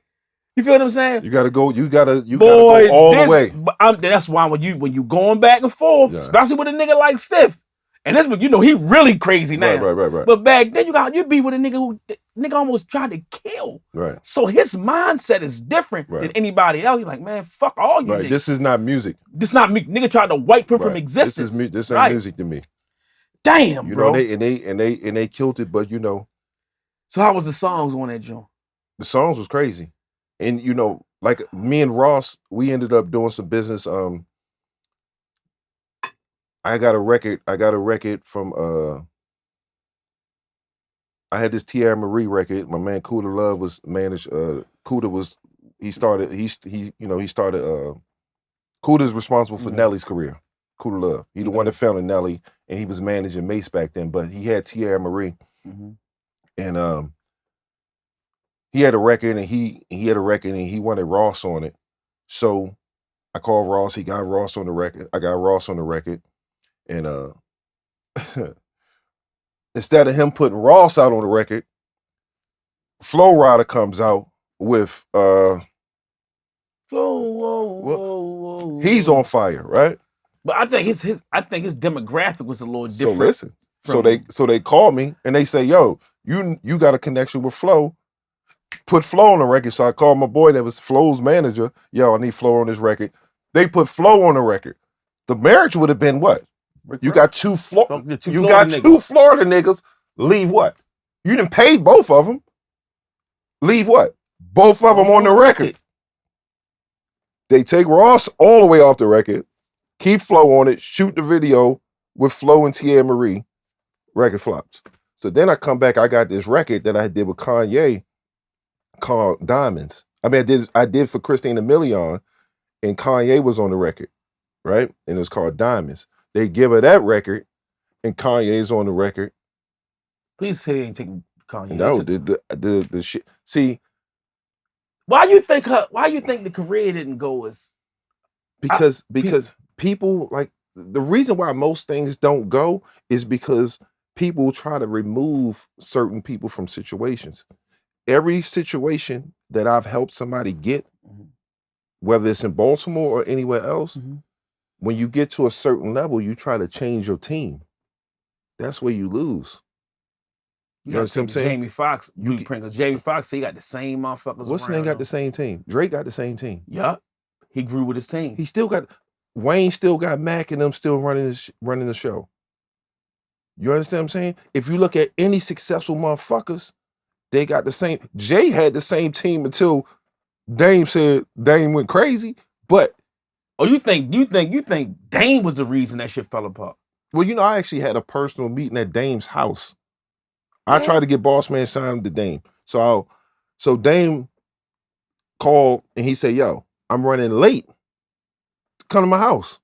You feel what I'm saying?
You gotta go. You gotta go all the way.
That's why when you going back and forth, especially with a nigga like Fifth, and this, he really crazy now.
Right.
But back then you beef with a nigga who almost tried to kill Hill.
Right.
So his mindset is different than anybody else. He's like, man, fuck all you niggas.
This is not music.
This not me. Nigga tried to wipe him from existence.
This ain't music to me.
Damn,
you
bro.
Know, they killed it, but you know.
So how was the songs on that joint?
The songs was crazy. And you know, like me and Ross, we ended up doing some business. I got a record from I had this Tierra Marie record. My man Kuda Love was managed. Kuda was Kuda's responsible for Nelly's career. Kuda Love. He the one that founded Nelly, and he was managing Mace back then, but he had Tierra Marie. And he had a record and he wanted Ross on it. So I called Ross, he got Ross on the record. I got Ross on the record. And instead of him putting Ross out on the record, Flow Rider comes out with he's on fire, right?
But I think his demographic was a little different.
So listen. So they call me and they say, yo, you got a connection with Flow. Put Flow on the record. So I called my boy that was Flow's manager. Yo, I need Flow on this record. They put Flow on the record. The marriage would have been what? You got two Florida niggas. Leave what? You done paid both of them. Leave what? Both of them on the record. They take Ross all the way off the record, keep Flow on it, shoot the video with Flow and Tierra Marie. Record flops. So then I come back, I got this record that I did with Kanye called Diamonds. I mean, I did for Christina Milian, and Kanye was on the record, right? And it was called Diamonds. They give her that record, and Kanye's on the record.
Please say they ain't taking Kanye.
No, the shit. See,
why you think the career didn't go as?
Because people like the reason why most things don't go is because people try to remove certain people from situations. Every situation that I've helped somebody get, whether it's in Baltimore or anywhere else, when you get to a certain level, you try to change your team. That's where you lose.
You know what I'm saying? Jamie Foxx blueprint, because Jamie Foxx say he got the same motherfuckers.
What's the name got the same team? Drake got the same team.
Yup. He grew with his team.
He still got Wayne still got Mac and them still running the show. You understand what I'm saying? If you look at any successful motherfuckers, they got the same. Jay had the same team until Dame said Dame went crazy. But
you think Dame was the reason that shit fell apart?
Well, you know, I actually had a personal meeting at Dame's house. I tried to get Boss Man signed to Dame. So Dame called and he said, yo, I'm running late. Come to my house.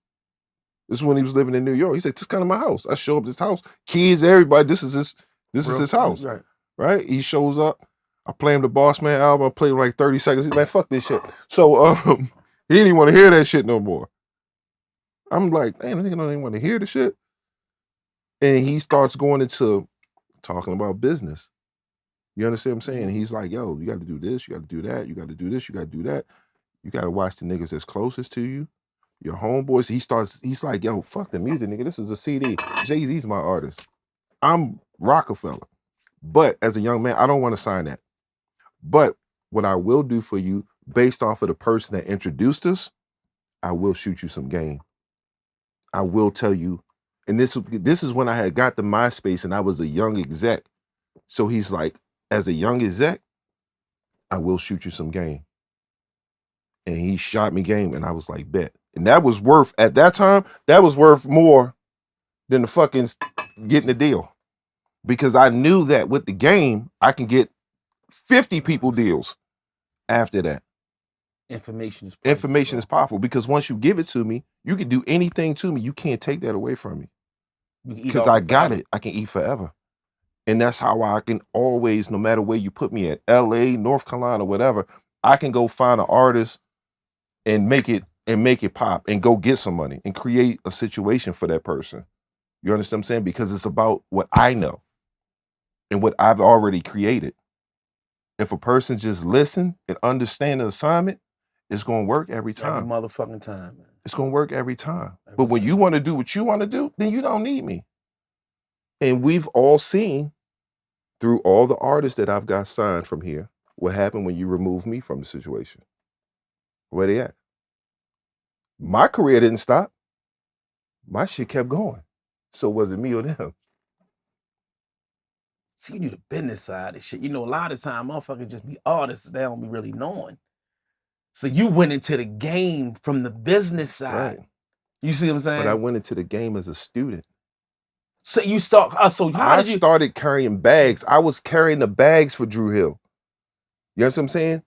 This is when he was living in New York. He said, just come to my house. I show up at his house. Kids, everybody, this is his house. Right? He shows up. I play him the Boss Man album. I play him like 30 seconds. He's like, fuck this shit. So he didn't want to hear that shit no more. I'm like, damn, I think I don't even want to hear the shit. And he starts going into talking about business. You understand what I'm saying? He's like, yo, you got to do this, you got to do that, you got to do this, you got to do that. You got to watch the niggas that's closest to you, your homeboys. He's like, yo, fuck the music, nigga. This is a CD. Jay-Z's my artist. I'm Rockefeller. But as a young man, I don't want to sign that. But what I will do for you, based off of the person that introduced us, I will shoot you some game. I will tell you. And this is when I had got to MySpace and I was a young exec. So he's like, as a young exec, I will shoot you some game. And he shot me game and I was like, bet. And that was worth, at that time, that was worth more than the fucking getting the deal. Because I knew that with the game, I can get 50 people deals after that.
Information
is powerful because once you give it to me, you can do anything to me. You can't take that away from me. Because I got it. I can eat forever. And that's how I can always, no matter where you put me at, LA, North Carolina, whatever, I can go find an artist and make it pop and go get some money and create a situation for that person. You understand what I'm saying? Because it's about what I know and what I've already created. If a person just listen and understand the assignment, it's going to work every time.
Every motherfucking time, man.
It's going to work every time. But when you want to do what you want to do, then you don't need me. And we've all seen through all the artists that I've got signed from here, What happened when you removed me from the situation? Where they at? My career didn't stop. My shit kept going. So was it me or them?
See, you knew the business side of shit. You know, a lot of time motherfuckers just be artists. They don't be really knowing. So you went into the game from the business side.
Right.
You see what I'm saying?
But I went into the game as a student.
So you start. So how did you?
Started carrying bags. I was carrying the bags for Dru Hill. You know what I'm saying?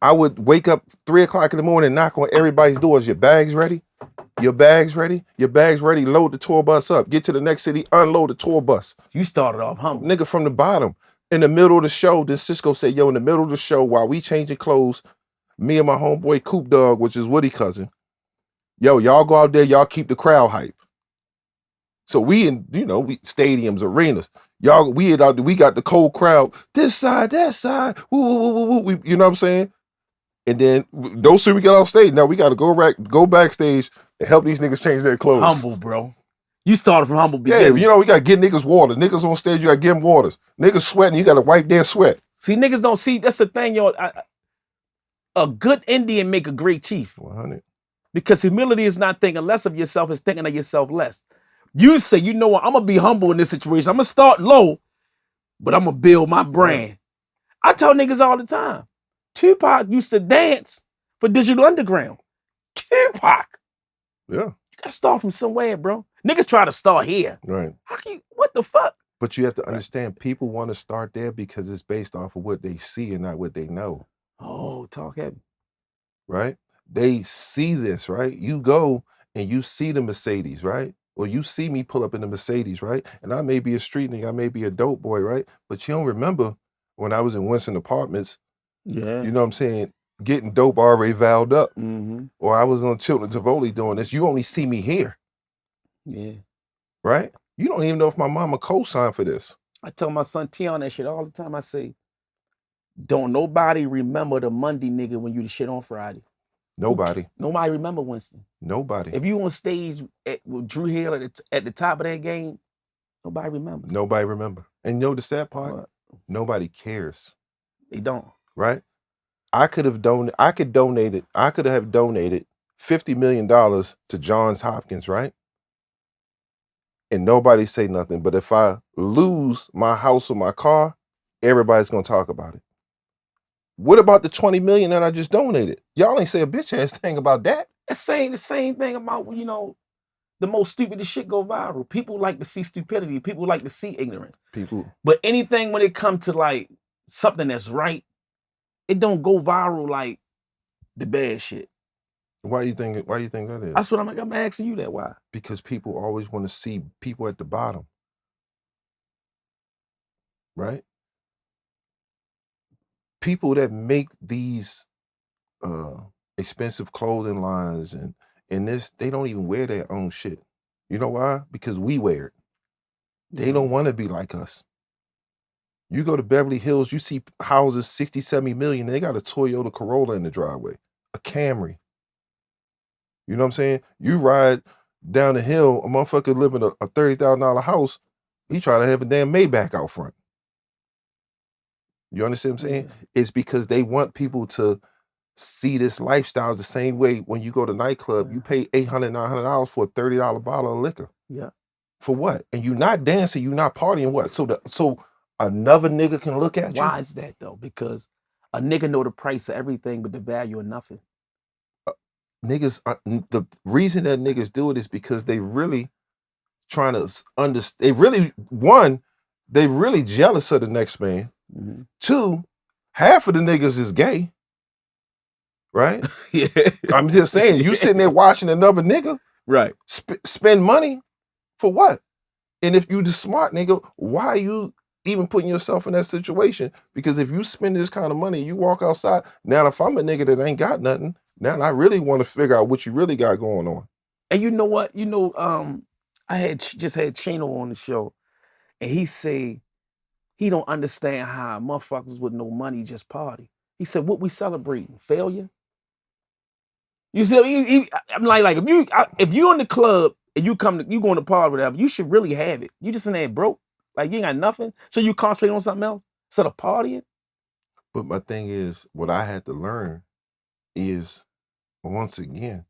I would wake up 3 o'clock in the morning, knock on everybody's doors. Your bags ready? Your bags ready? Your bags ready? Load the tour bus up. Get to the next city, unload the tour bus.
You started off humble.
Nigga from the bottom. In the middle of the show, then Sisqó said, yo, in the middle of the show, while we changing clothes, me and my homeboy Coop Dog, which is Woody cousin, yo, y'all go out there, y'all keep the crowd hype. So we in, we stadiums, arenas. Y'all, we got the cold crowd, this side, that side, woo, woo, woo, woo, woo. You know what I'm saying? And then don't see we get off stage. Now we got to go backstage and help these niggas change their clothes.
Humble, bro. You started from humble
beginning. Yeah, we got to get niggas water. Niggas on stage, you got to give them waters. Niggas sweating, you got to wipe their sweat.
See, niggas don't see, that's the thing, yo. A good Indian make a great chief.
100.
Because humility is not thinking less of yourself, it's thinking of yourself less. You say, you know what, I'm going to be humble in this situation. I'm going to start low, but I'm going to build my brand. Right. I tell niggas all the time, Tupac used to dance for Digital Underground. Tupac.
Yeah.
You got to start from somewhere, bro. Niggas try to start here.
Right.
How can you, what the fuck?
But you have to understand, people want to start there because it's based off of what they see and not what they know.
Oh, talk heavy.
Right? They see this, right? You go and you see the Mercedes, right? Or you see me pull up in the Mercedes, right? And I may be a street nigga, I may be a dope boy, right? But you don't remember when I was in Winston Apartments,
yeah,
you know what I'm saying, getting dope already vowed up.
Mm-hmm.
Or I was on Chilton Tivoli doing this. You only see me here.
Yeah.
Right? You don't even know if my mama co-signed for this.
I tell my son Tion that shit all the time. I say, don't nobody remember the Monday nigga when you the shit on Friday.
Nobody.
Nobody remember Winston.
Nobody.
If you on stage with Dru Hill at the top of that game, nobody remembers.
Nobody remember. And you know the sad part?
What?
Nobody cares.
They don't.
Right? I could have donated $50 million to Johns Hopkins, right? And nobody say nothing. But if I lose my house or my car, everybody's gonna talk about it. What about the 20 million that I just donated? Y'all ain't say a bitch ass thing about that.
It's saying the same thing about, the most stupidest shit go viral. People like to see stupidity. People like to see ignorance. But anything when it comes to like something that's right, it don't go viral like the bad shit.
Why you think that is?
That's what I'm asking you that. Why?
Because people always want to see people at the bottom. Right? People that make these expensive clothing lines and this, they don't even wear their own shit. You know why? Because we wear it. They don't want to be like us. You go to Beverly Hills, you see houses 60, 70 million, they got a Toyota Corolla in the driveway, a Camry. You know what I'm saying? You ride down the hill, a motherfucker live in a $30,000 house, he try to have a damn Maybach out front. You understand what I'm saying? Yeah. It's because they want people to see this lifestyle the same way when you go to nightclub, you pay $800, $900 for a $30 bottle of liquor.
Yeah.
For what? And you're not dancing, you're not partying, what? So another nigga can look at you?
Why is that though? Because a nigga know the price of everything but the value of nothing.
Niggas, the reason that niggas do it is because they really trying to understand. They really jealous of the next man.
Mm-hmm.
2, half of the niggas is gay. Right?
Yeah.
I'm just saying, you sitting there watching another nigga,
right?
Spend money for what? And if you the smart nigga, why are you even putting yourself in that situation? Because if you spend this kind of money, you walk outside. Now, if I'm a nigga that ain't got nothing, now I really want to figure out what you really got going on.
And you know what? I just had Chino on the show, and he say he don't understand how motherfuckers with no money just party. He said, "What we celebrating? Failure?" You see, I'm like if you in the club and you going to party, whatever, you should really have it. You just in there broke, like you ain't got nothing, so you concentrate on something else instead of partying.
But my thing is, what I had to learn is, once again,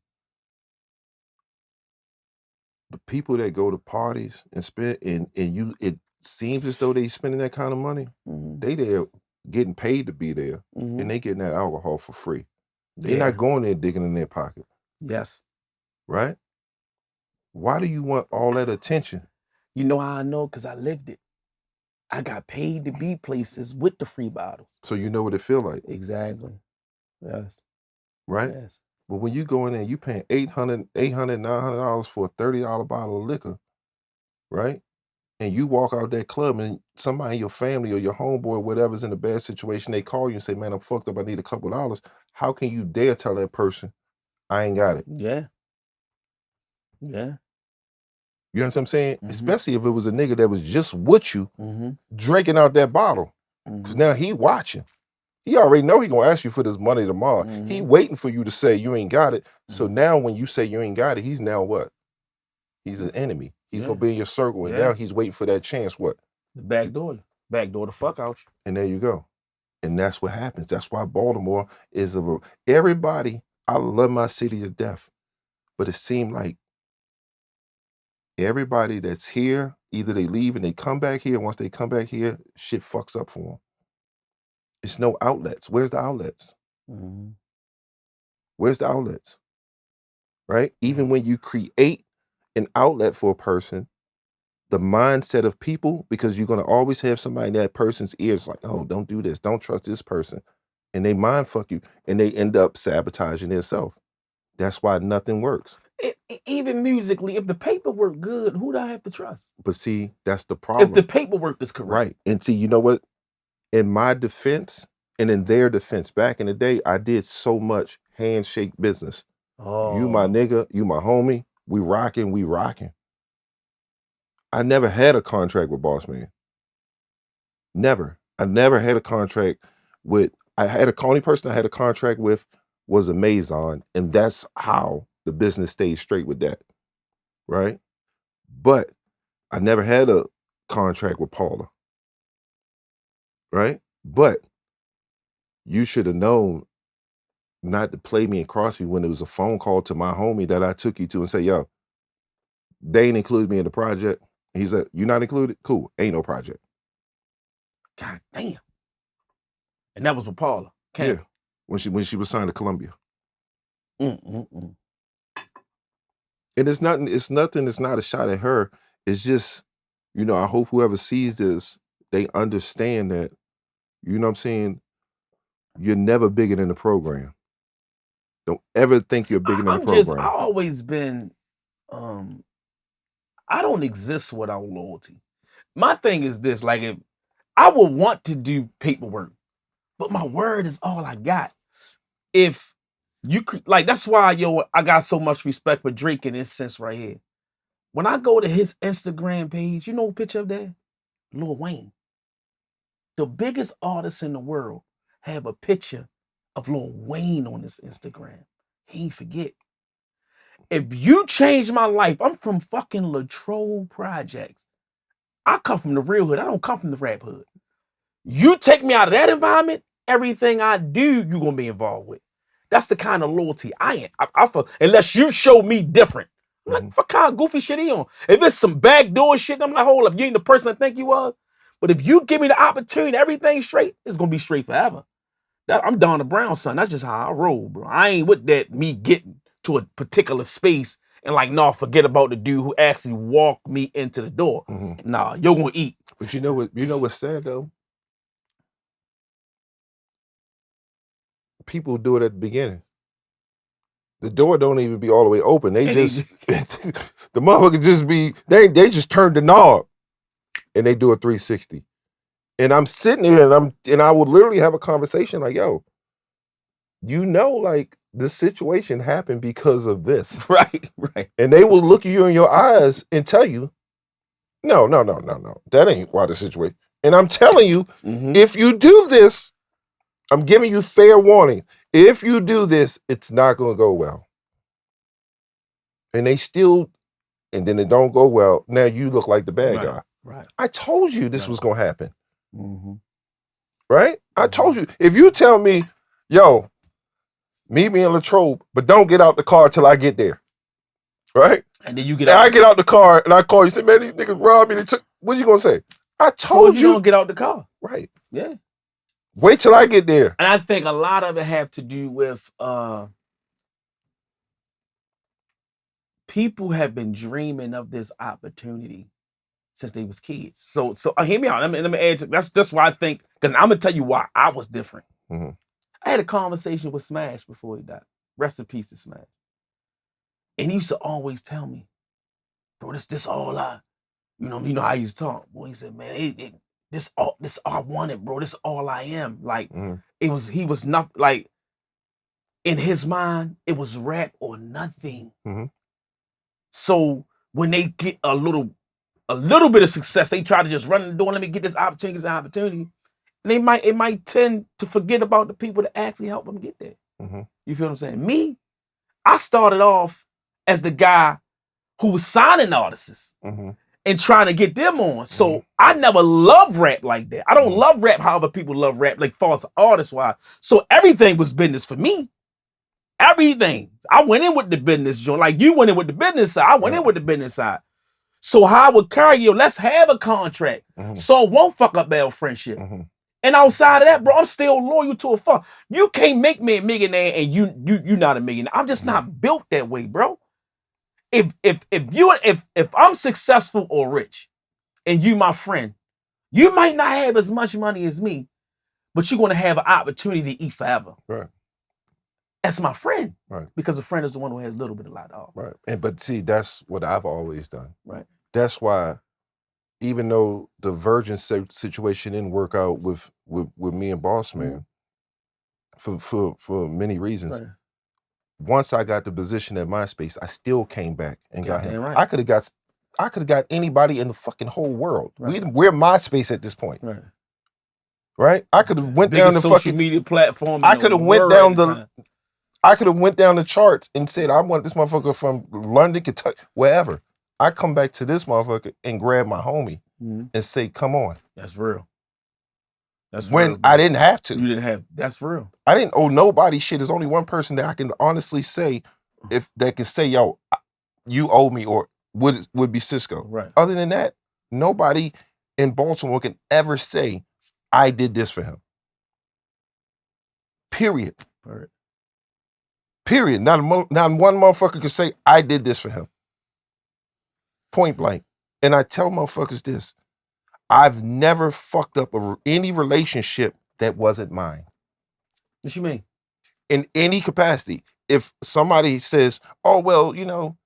the people that go to parties and spend and you it seems as though they spending that kind of money, they there getting paid to be there, and they getting that alcohol for free. They're not going there digging in their pocket.
Yes.
Right? Why do you want all that attention?
You know how I know? Because I lived it. I got paid to be places with the free bottles.
So you know what it feel like.
Exactly. Yes.
Right?
Yes.
But when you go in there, you paying $800, $900 for a $30 bottle of liquor, right? And you walk out that club and somebody in your family or your homeboy or whatever's in a bad situation, they call you and say, man, I'm fucked up, I need a couple of dollars. How can you dare tell that person, I ain't got it?
Yeah. Yeah.
You know what I'm saying? Especially if it was a nigga that was just with you drinking out that bottle. Because now he watching. He already know he gonna ask you for this money tomorrow. He waiting for you to say you ain't got it. So now when you say you ain't got it, he's now what? He's an enemy. He's gonna be in your circle, and now he's waiting for that chance. What?
The backdoor the fuck out you.
And there you go. And that's what happens. That's why Baltimore is everybody. I love my city to death, but it seemed like everybody that's here, either they leave and they come back here. Once they come back here, shit fucks up for them. It's no outlets. Where's the outlets? Where's the outlets? Right? Even when you create an outlet for a person, the mindset of people, because you're going to always have somebody in that person's ears like, oh, don't do this. Don't trust this person. And they mind fuck you. And they end up sabotaging themselves. That's why nothing works.
Even musically, if the paperwork good, who do I have to trust?
But see, that's the problem.
If the paperwork is correct.
Right. And see, you know what? In my defense and in their defense, back in the day, I did so much handshake business. You my nigga, you my homie, we rocking. I never had a contract with Boss Man. Never. I never had a contract with, the only person I had a contract with was Amazon, and that's how the business stayed straight with that, right? But I never had a contract with Paula, right? But you should have known not to play me and cross me when it was a phone call to my homie that I took you to and say, yo, they ain't included me in the project. He said, you not included? Cool, ain't no project.
God damn. And that was with Paula.
Yeah, when she was signed to Columbia. And it's nothing, it's not a shot at her. It's just, you know, I hope whoever sees this, they understand that, you know what I'm saying, you're never bigger than the program. Don't ever think you're bigger than the program.
I've always been, I don't exist without loyalty. My thing is this, like, if I would want to do paperwork, but my word is all I got. If you like, that's why, I got so much respect for Drake in this sense right here. When I go to his Instagram page, you know, picture of that? Lil Wayne. The biggest artist in the world have a picture of Lil Wayne on his Instagram. He ain't forget. If you change my life, I'm from fucking Latrobe Projects. I come from the real hood. I don't come from the rap hood. You take me out of that environment, everything I do, you're going to be involved with. That's the kind of loyalty I am. I feel, unless you show me different. I'm like, what kind of goofy shit he on? If it's some backdoor shit, I'm like, hold up, you ain't the person I think you was. But if you give me the opportunity, everything straight, it's going to be straight forever. I'm Donna Brown's son. That's just how I roll, bro. I ain't with that me getting to a particular space and like, no, forget about the dude who actually walked me into the door. Nah, you're going to eat.
But you know what's sad though? People do it at the beginning. The door don't even be all the way open. They just, the motherfucker just be, they just turn the knob and they do a 360. And I'm sitting here and I would literally have a conversation like, yo, you know, like the situation happened because of this.
Right.
And they will look at you in your eyes and tell you, no. That ain't why the situation. And I'm telling you, if you do this, I'm giving you fair warning. If you do this, it's not going to go well. And they still, and then it don't go well. Now you look like the bad guy.
Right.
I told you this was going to happen. right? I told you, if you tell me, yo, meet me in Latrobe, but don't get out the car till I get there, right?
And then you get
And
out.
I get out the car and I call you, say, man, these niggas robbed me. They took. What you gonna say? I told you.
Don't get out the car.
Right.
Yeah.
Wait till I get there.
And I think a lot of it have to do with people have been dreaming of this opportunity since they was kids. So hear me out. Let me add. That's why I think, because I'm gonna tell you why I was different.
Mm-hmm.
I had a conversation with Smash before he died. Rest in peace to Smash. And he used to always tell me, bro, this all I, you know how he used to talk. Boy, he said, man, this all I wanted, bro. This all I am. Like he was not like, in his mind, it was rap or nothing.
Mm-hmm.
So when they get a little bit of success, they try to just run the door. Let me get this opportunity. And it might tend to forget about the people that actually help them get there.
Mm-hmm.
You feel what I'm saying? Me, I started off as the guy who was signing artists and trying to get them on. So I never loved rap like that. I don't love rap how other people love rap, like false artist wise. So everything was business for me. Everything. I went in with the business joint. Like you went in with the business side. I went in with the business side. So how I would carry you, let's have a contract. So it won't fuck up our friendship. And outside of that, bro, I'm still loyal to a fuck. You can't make me a millionaire and you not a millionaire. I'm just not built that way, bro. If I'm successful or rich and you my friend, you might not have as much money as me, but you're gonna have an opportunity to eat forever.
Right.
That's my friend.
Right.
Because a friend is the one who has a little bit of lot off.
Right. But see, that's what I've always done.
Right.
That's why, even though the Virgin situation didn't work out with me and Boss Man, for many reasons. Right. Once I got the position at MySpace, I still came back and got him. Right. I could have got anybody in the fucking whole world. Right. We're MySpace at this point. Right. Right? I could have went down the
social media platform.
I could have went down the charts and said, I want this motherfucker from London, Kentucky, wherever. I come back to this motherfucker and grab my homie and say, come on.
That's real. That's
when
real,
I didn't have to.
You didn't have. That's real.
I didn't owe nobody shit. There's only one person that I can honestly say, that can say, yo, you owe me, or would be Sisqó.
Right.
Other than that, nobody in Baltimore can ever say, I did this for him. Period.
Right.
Period. Not one motherfucker can say, I did this for him. Point blank. And I tell motherfuckers this. I've never fucked up any relationship that wasn't mine.
What you mean?
In any capacity. If somebody says, oh, well, you know,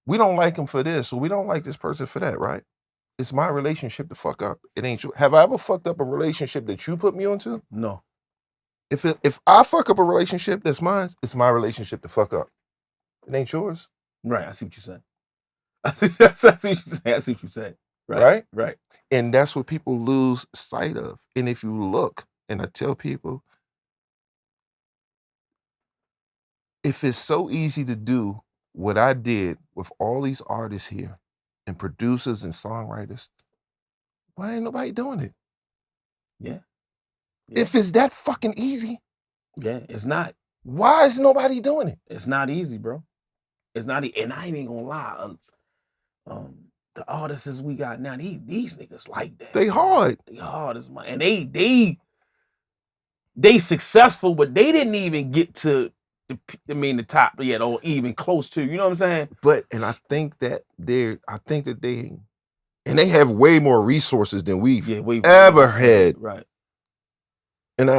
we don't like him for this, or we don't like this person for that, right? It's my relationship to fuck up. It ain't you. Have I ever fucked up a relationship that you put me onto?
No.
If I fuck up a relationship that's mine, it's my relationship to fuck up. It ain't yours.
Right. I see what you're saying. I see what you're saying. Right. Right.
And that's what people lose sight of. And if you look, and I tell people, if it's so easy to do what I did with all these artists here and producers and songwriters, why ain't nobody doing it?
Yeah.
If it's that fucking easy.
Yeah, it's not.
Why is nobody doing it?
It's not easy, bro. It's not easy. And I ain't even gonna lie. The artists we got now, these niggas like that.
They hard.
They hard as my, and they successful, but they didn't even get to the top yet, or even close to. You know what I'm saying?
But I think that they have way more resources than we've ever had.
Right.
And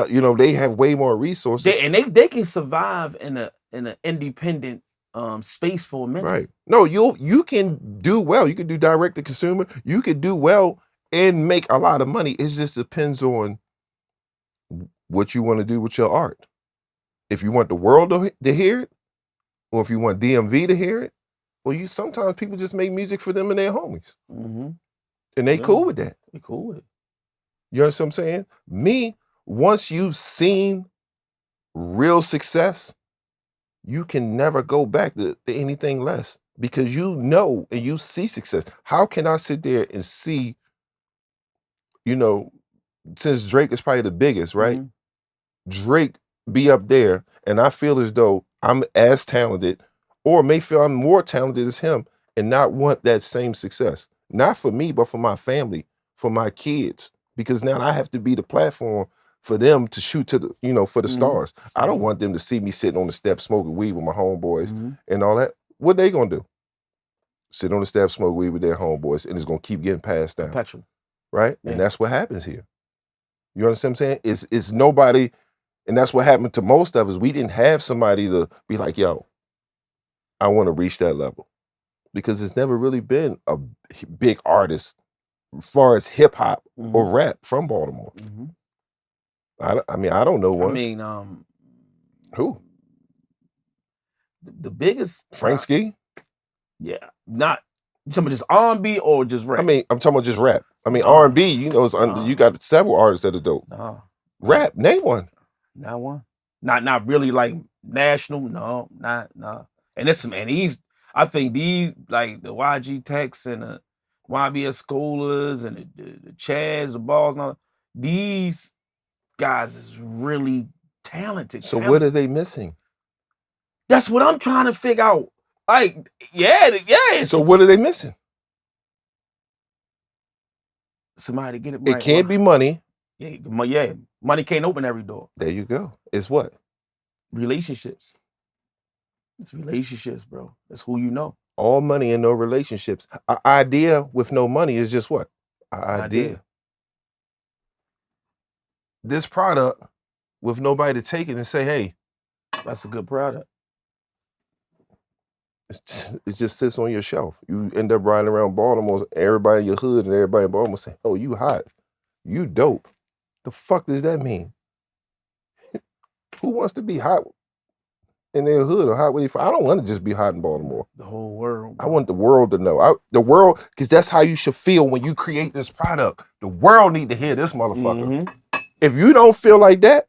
they have way more resources.
They can survive in an independent space for a minute.
Right. No, you can do well. You can do direct to consumer. You could do well and make a lot of money. It just depends on what you want to do with your art. If you want the world to hear it, or if you want DMV to hear it, well, sometimes people just make music for them and their homies.
Mm-hmm.
And they cool with that.
They cool with it.
You understand what I'm saying? Me, once you've seen real success, you can never go back to anything less, because you know and you see success. How can I sit there and see, since Drake is probably the biggest, right?
Mhm.
Drake be up there, and I feel as though I'm as talented, or may feel I'm more talented as him, and not want that same success. Not for me, but for my family, for my kids, because now I have to be the platform for them to shoot to the, for the
Mhm.
stars. I don't
Mhm.
want them to see me sitting on the steps smoking weed with my homeboys
Mhm.
and all that. What they gonna do? Sit on the steps, smoke weed with their homeboys, and it's gonna keep getting passed down,
Perpetual.
right?
Yeah.
And that's what happens here. You understand what I'm saying? It's nobody, and that's what happened to most of us. We didn't have somebody to be like, yo, I want to reach that level. Because it's never really been a big artist as far as hip hop or
Mhm.
rap from Baltimore.
Mhm.
I mean, I don't know
I
one.
mean,
Who?
the biggest
Frank Ski?
yeah, not you talking about just R&B or just
I
rap?
mean, I'm talking about just rap. I mean,
Nah.
R&B, it's under, you got several artists that are dope.
No.
Rap, name one.
Not one. Not really like national. No, not no. And I think these like the YG Techs and the YBS Scholars and the Chads, the Balls, and all these guys is really talented.
So what are they missing?
That's what I'm trying to figure out. Like, yeah.
So what are they missing?
Somebody to get it
It
right.
can't be money.
Yeah. Money can't open every door.
There you go. It's what?
Relationships. It's relationships, bro. That's who you know.
All money and no relationships. An idea with no money is just what? An idea. This product with nobody to take it and say, hey,
that's a good product.
It just sits on your shelf. You end up riding around Baltimore, everybody in your hood and everybody in Baltimore say, oh, you hot. You dope. The fuck does that mean? Who wants to be hot in their hood or hot with I don't want to just be hot in Baltimore.
The whole world.
Bro. I want the world to know. The world, because that's how you should feel when you create this product. The world need to hear this motherfucker. Mm-hmm. If you don't feel like that,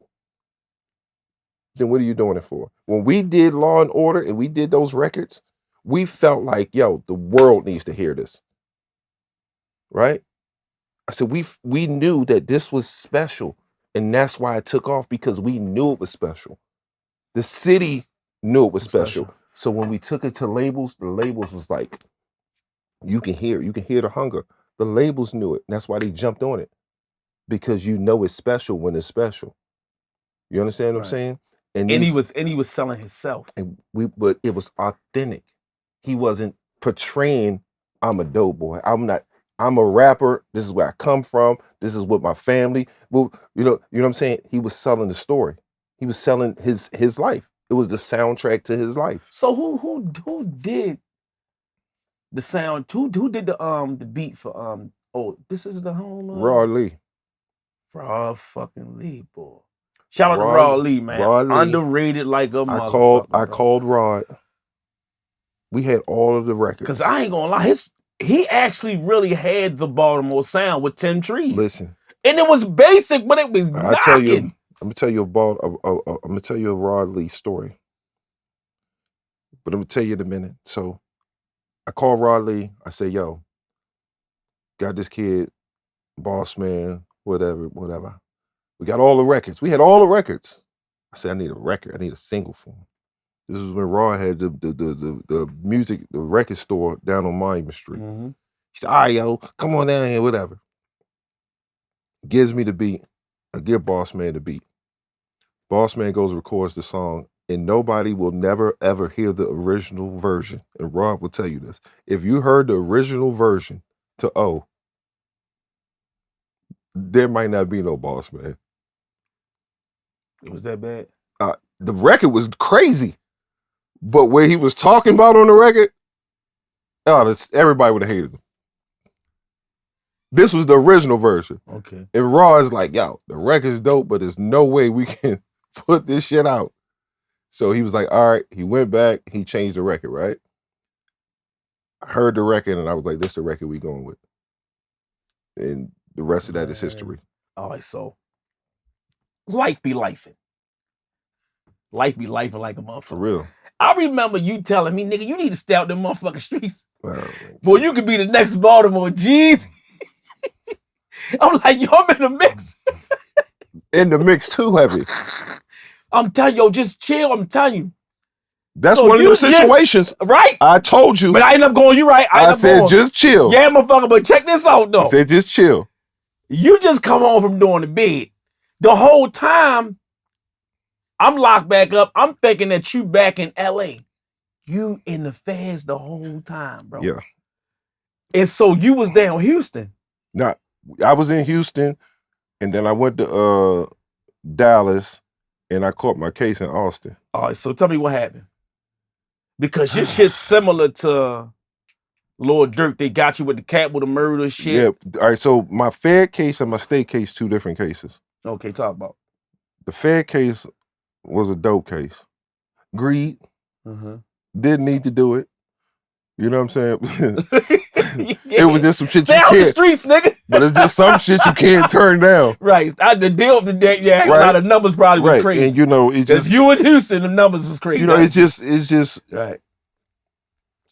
then what are you doing it for? When we did Law and Order and we did those records, we felt like, yo, the world needs to hear this. Right? I said, we knew that this was special. And that's why it took off, because we knew it was special. The city knew it was special. So when we took it to labels, the labels was like, you can hear the hunger. The labels knew it. And that's why they jumped on it. Because you know it's special when it's special. You understand what I'm saying?
And he was selling himself.
But it was authentic. He wasn't portraying, I'm a dope boy. I'm a rapper. This is where I come from. This is what my family. Well, you know what I'm saying? He was selling the story. He was selling his life. It was the soundtrack to his life.
So who did the sound? Who did the beat for this is the home
Raw Lee.
Raw fucking Lee, boy. Shout out to Raw Lee, man. Raw Lee. Underrated like a motherfucker.
I called Rod. We had all of the records.
Cause I ain't gonna lie, he actually really had the Baltimore sound with 10 Trees.
Listen.
And it was basic, but it was knocking.
I'm gonna tell you a Rod Lee story. But I'm gonna tell you in a minute. So I called Rod Lee. I say, yo, got this kid, boss man, whatever. We got all the records. We had all the records. I said, I need a record. I need a single for him. This was when Rod had the music, the record store down on Monument Street. Mm-hmm. He said, all right, yo, come on down here, whatever. Gives me the beat. I give Boss Man the beat. Boss Man goes and records the song, and nobody will never, ever hear the original version. And Rod will tell you this. If you heard the original version to O, there might not be no Boss Man.
It was that bad?
The record was crazy. But where he was talking about on the record, everybody would have hated him. This was the original version.
Okay.
And Raw is like, yo, the record's dope, but there's no way we can put this shit out. So he was like, all right. He went back. He changed the record, right? I heard the record, and I was like, this is the record we going with. And the rest of that is history.
All right, so life be lifing. Life be lifing like a motherfucker.
For real.
I remember you telling me, nigga, you need to stay out them motherfucking streets. Boy, you could be the next Baltimore. Jeez. I'm like, yo, I'm in the mix.
In the mix too heavy.
I'm telling you, just chill. I'm telling you.
That's
So
one of
you
those situations.
right.
I told you.
But I ended up going, you right.
I said, just chill.
Yeah, motherfucker, but check this out, though.
I said, just chill.
You just come home from doing the bid. The whole time, I'm locked back up. I'm thinking that you back in L.A. You in the feds the whole time, bro.
Yeah.
And so you was down Houston.
Now, I was in Houston, and then I went to Dallas, and I caught my case in Austin.
All right, so tell me what happened. Because your shit's similar to Lord Dirk. They got you with the capital murder shit.
Yeah. All right, so my Fed case and my state case, 2 different cases.
Okay, talk about.
The Fed case was a dope case. Greed. Didn't need to do it. You know what I'm saying? It was just some shit
Stay
you
out
can't.
the streets, nigga.
But it's just some shit you can't turn down.
Right. The deal of the day, yeah,
Right.
a lot of numbers probably was crazy.
And you know, it's just
you in Houston, the numbers was crazy.
You know, it's just
right.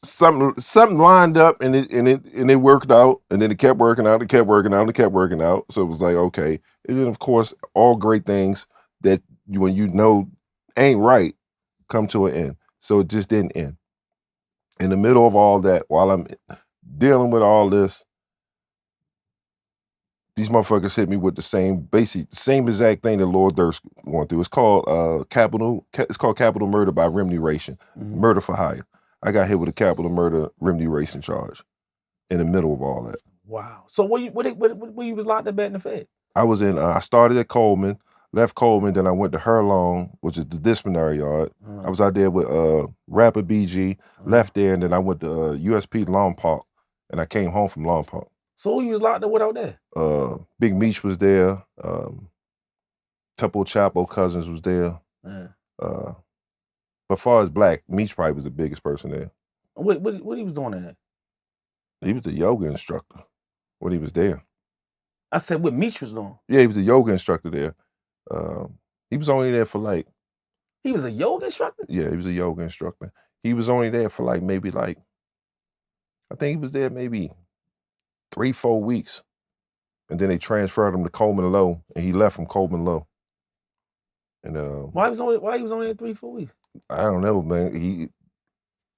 Something lined up and it worked out, and then it kept working out, it kept working out, and it kept working out. So it was like, okay. And then of course, all great things that when you know ain't right come to an end. So it just didn't end. In the middle of all that, while I'm dealing with all this, these motherfuckers hit me with the same exact thing that Lord Durst going through. It's called capital murder by remuneration, murder for hire. I got hit with a capital murder remuneration charge in the middle of all that.
Wow. So where you was locked up at in the Fed?
I was in. I started at Coleman, left Coleman, then I went to Herlong, which is the disciplinary yard. I was out there with Rapper BG, left there, and then I went to USP Long Park, and I came home from Long Park.
So who you was locked up with out there?
Big Meech was there. Couple of Chapo cousins was there. But as far as black, Meech probably was the biggest person there.
What he was doing in there?
He was the yoga instructor when he was there.
I said what Meech was doing?
Yeah, he was a yoga instructor there. He was only there for like...
He was a yoga instructor?
Yeah, he was a yoga instructor. He was only there for I think he was there maybe 3-4 weeks. And then they transferred him to Coleman Low, and he left from Coleman Low. And
why he was only there 3-4 weeks?
I don't know, man.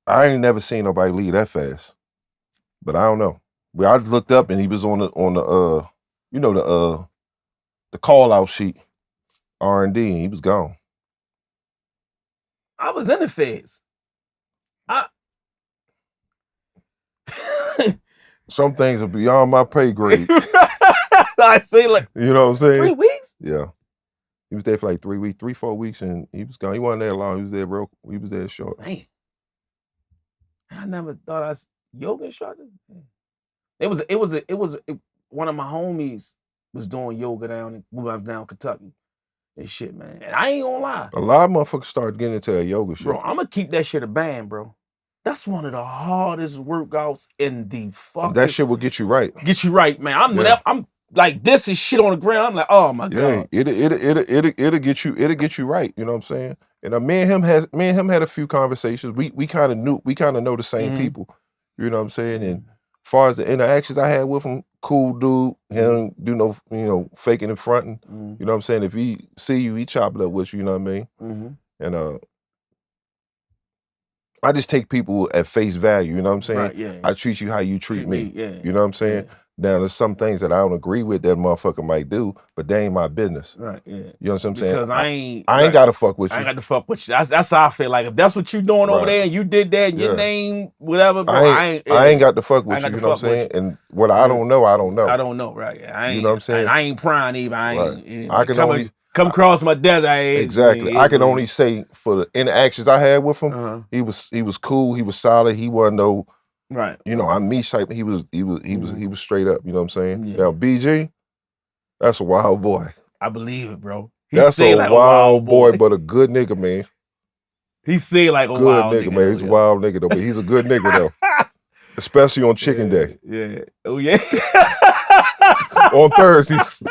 I ain't never seen nobody leave that fast. But I don't know. I looked up and he was on the call out sheet, R&D, and he was gone.
I was in the feds.
Some things are beyond my pay grade.
I say like,
you know what I'm saying?
3 weeks?
Yeah. He was there for like 3-4 weeks, and he was gone. He wasn't there long. He was there short.
Man. I never thought I was yoga instructor. It was one of my homies was doing yoga down Kentucky and shit, man. And I ain't gonna lie.
A lot of motherfuckers started getting into that yoga shit.
Bro, I'm gonna keep that shit a band, bro. That's one of the hardest workouts in the fucking...
That shit will get you right.
Get you right, man. I'm like, this is shit on the ground. I'm like, oh my God.
It'll get you right. You know what I'm saying? And me and him had a few conversations. We kind of know the same people. You know what I'm saying? And as far as the interactions I had with him, cool dude. He don't do no, faking and fronting. You know what I'm saying? If he see you, he chop it up with you. You know what I mean? And I just take people at face value. You know what I'm saying?
Right, yeah.
I treat you how you treat me.
Yeah.
You know what I'm saying?
Yeah.
Now, there's some things that I don't agree with that motherfucker might do, but they ain't my business.
Right, yeah.
You know what I'm saying?
Because I ain't
gotta fuck with you.
I ain't got to fuck with you. That's how I feel. Like, if that's what you doing over there and you did that and your name, whatever, bro, I ain't
got to fuck with you. You know what I'm saying? And what I don't know, I don't know.
I don't know, right? Yeah.
You know what I'm saying?
I ain't prying either.
I can only
come across my desk.
Exactly. I can only say for the interactions I had with him, he was cool. He was solid. He wasn't no.
Right.
You know, I'm me type. He was straight up. You know what I'm saying? Yeah. Now BG, that's a wild boy.
I believe it, bro.
That's a wild boy, but a good nigga, man.
He say like a
good
wild
nigga, man. He's a wild nigga though, but he's a good nigga though. Especially on Chicken Day.
Yeah. Oh yeah.
On Thursdays.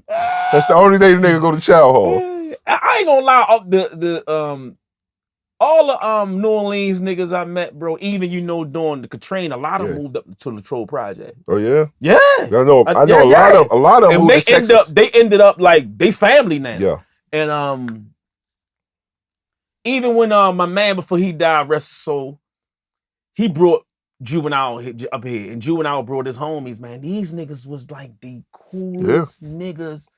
That's the only day the nigga go to chow hall.
I ain't gonna lie. all the New Orleans niggas I met, bro, even during the Katrina, a lot of them
Yeah.
moved up to Latrobe Project.
Oh yeah.
Yeah.
I know a lot of them
And
moved to Texas.
they ended up like they family now.
Yeah.
And even when my man before he died, rest his soul, he brought Juvenile up here, and Juvenile brought his homies. Man, these niggas was like the coolest niggas,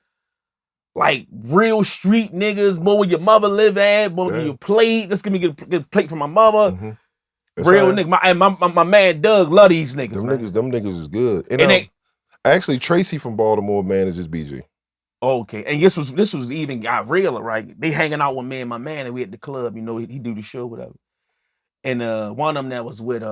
like real street niggas. Boy, where your mother live at? Boy, where you played? Let's get a plate from my mother.
Mm-hmm.
Real nigga. My man Doug love these niggas.
Them niggas is good. And actually, Tracy from Baltimore manages BG.
Okay, and this was even got realer, right? They hanging out with me and my man, and we at the club. He do the show, whatever. And one of them that was with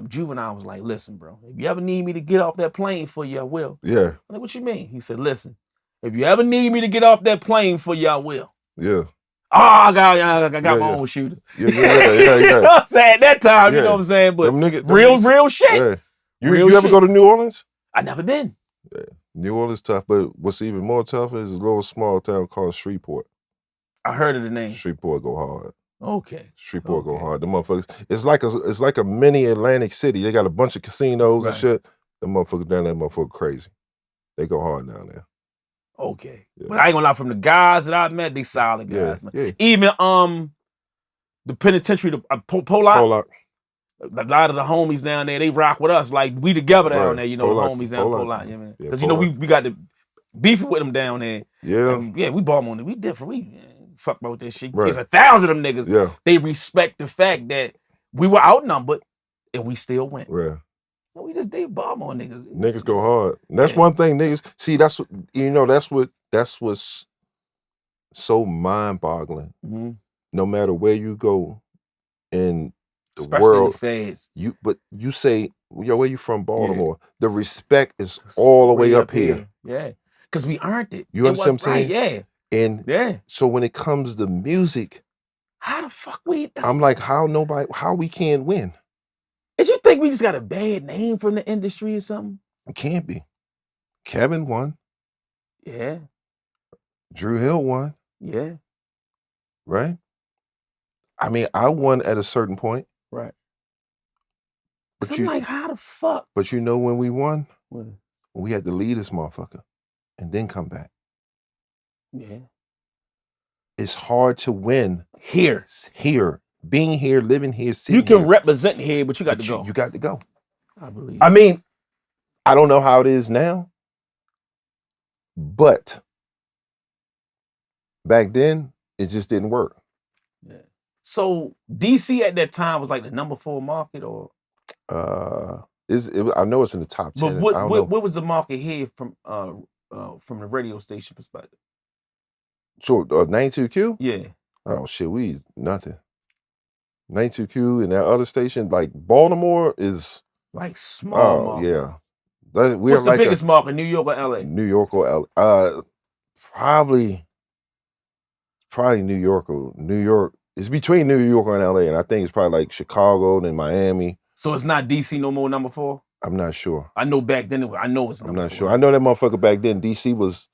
Juvenile was like, "Listen, bro, if you ever need me to get off that plane for you, I will."
Yeah.
I'm like, what you mean? He said, "Listen, if you ever need me to get off that plane for you, I will."
Yeah.
Oh, I got my own shooters.
Yeah.
You know what I'm saying? At that time, you know what I'm saying? But real shit.
Yeah. You ever go to New Orleans?
I never been.
Yeah. New Orleans tough, but what's even more tough is a little small town called Shreveport.
I heard of the name.
Shreveport go hard.
Okay.
Shreveport go hard. The motherfuckers. It's like a mini Atlantic City. They got a bunch of casinos and shit. The motherfuckers down there, motherfucker crazy. They go hard down there.
Okay. Yeah. But I ain't gonna lie, from the guys that I met, they solid guys. Man.
Yeah.
Even the penitentiary, the Pollock. A lot of the homies down there, they rock with us. Like we together down there, the homies down Pollock. Yeah, man. Because we got the beefing with them down there.
Yeah.
We Baltimore. We different. We fuck about that shit. There's 1,000 of them niggas.
Yeah.
They respect the fact that we were outnumbered and we still went.
Yeah.
We just did Baltimore niggas.
Niggas go hard. And that's one thing niggas see. That's what that's what's so mind-boggling.
Mm-hmm.
No matter where you go in the
especially
world,
the feds.
You say, yo, where you from? Baltimore. Yeah. The respect is all the way up here.
Yeah, because we earned it.
You understand what I'm saying?
Yeah.
And so when it comes to music,
how the fuck we?
I'm like, how we can't win?
Did you think we just got a bad name from the industry or something?
It can't be. Kevin won.
Yeah.
Dru Hill won.
Yeah.
Right? I mean, I won at a certain point.
Right.
But
I'm like, how the fuck?
But you know when we won?
When?
We had to leave this motherfucker and then come back.
Yeah.
It's hard to win.
Here.
Being here, living here,
you can represent here, but you got to go.
You got to go.
I believe.
I mean, I don't know how it is now, but back then it just didn't work.
Yeah. So DC at that time was like the number 4 market, or
I know it's in the top 10.
But what was the market here from the radio station perspective?
Sure, 92Q?
Yeah.
Oh shit, we nothing. 92Q and that other station, like Baltimore, is
like small.
Oh
market.
yeah.
What's the biggest market, New York or LA?
New York or LA? Probably New York or New York. It's between New York and LA, and I think it's probably like Chicago and Miami.
So it's not DC no more, number 4?
I'm not sure.
I know back then. I know it's.
I'm not sure. I know that motherfucker back then. DC was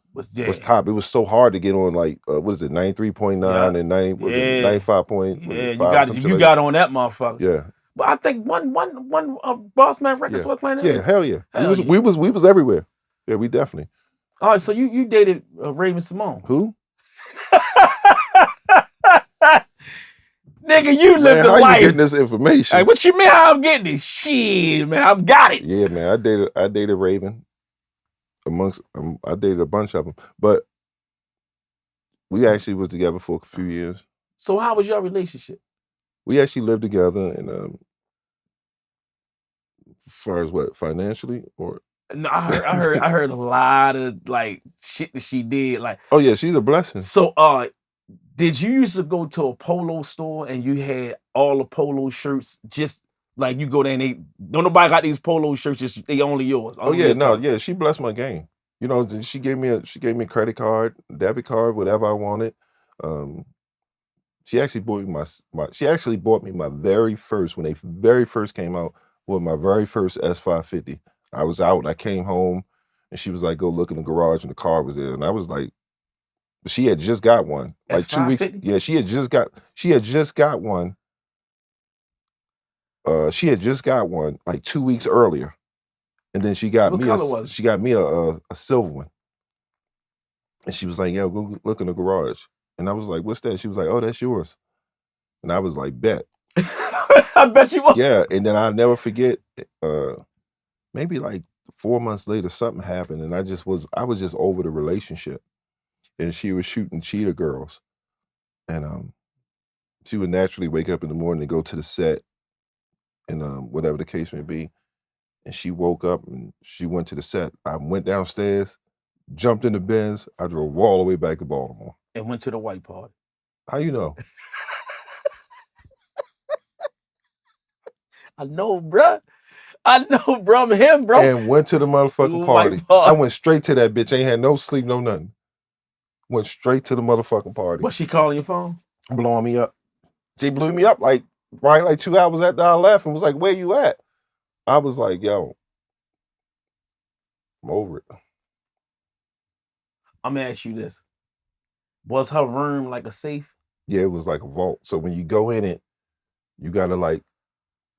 top. It was so hard to get on. Like what is it? 93.9 and 95.5.
You got on that motherfucker.
Yeah.
But I think one Boss Man Records was playing.
Yeah, hell yeah. We was everywhere. Yeah, we definitely.
All right, so you dated Raven Symone.
Who?
Nigga, you lived the life.
How you getting this information?
Hey, what you mean how I'm getting this? Shit, man, I've got it.
Yeah, man, I dated Raven. I dated a bunch of them, but we actually was together for a few years.
So how was your relationship?
We actually lived together, and as far as what, financially or?
No, I heard a lot of like shit that she did. Like,
oh yeah, she's a blessing.
So, did you used to go to a polo store and you had all the polo shirts? Just like you go there and don't nobody got these polo shirts. They only yours.
She blessed my game. You know, she gave me a credit card, debit card, whatever I wanted. She actually bought me my very first, when they very first came out, with my very first S550. I was out, I came home, and she was like, go look in the garage, and the car was there. And I was like She had just got one. Like 2 weeks.
S550?
Yeah, she had just got one. She had just got one like 2 weeks earlier. And then she got
What
me
color was it?
she got me a silver one. And she was like, yo, go look in the garage. And I was like, what's that? She was like, oh, that's yours. And I was like, bet.
I bet you was.
Yeah, and then I'll never forget, maybe like 4 months later, something happened, and I was just over the relationship. And she was shooting Cheetah Girls. And she would naturally wake up in the morning and go to the set and whatever the case may be. And she woke up and she went to the set. I went downstairs, jumped in the Benz. I drove all the way back to Baltimore.
And went to the white party.
How you know?
I know, bruh. I know, bro. I'm him, bro.
And went to the motherfucking party. I went straight to that bitch. Ain't had no sleep, no nothing. Went straight to the motherfucking party.
Was she calling your phone?
Blowing me up. She blew me up like 2 hours after I left and was like, where you at? I was like, yo, I'm over it.
I'm gonna ask you this. Was her room like a safe?
Yeah, it was like a vault. So when you go in it, you gotta like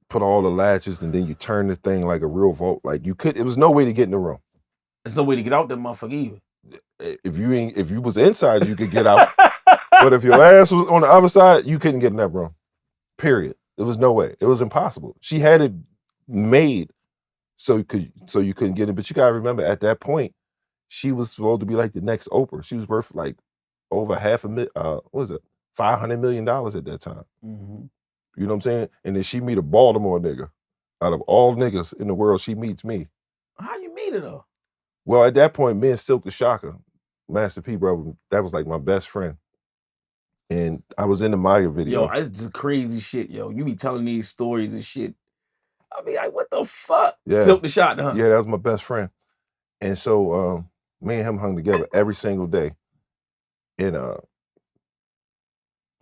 put all the latches and then you turn the thing like a real vault. Like it was no way to get in the room.
There's no way to get out that motherfucker either.
If you was inside, you could get out. But if your ass was on the other side, you couldn't get in that room. Period. There was no way. It was impossible. She had it made so you couldn't get in. But you gotta remember, at that point, she was supposed to be like the next Oprah. She was worth like over $500 million at that time.
Mm-hmm.
You know what I'm saying? And then she meet a Baltimore nigga. Out of all niggas in the world, she meets me.
How you meet her though?
Well, at that point, me and Silk the Shocker, Master P, bro, that was like my best friend. And I was in the Maya video.
Yo, it's crazy shit, yo. You be telling these stories and shit. I be like, what the fuck?
Yeah.
Silk the Shocker, huh?
Yeah, that was my best friend. And so me and him hung together every single day. And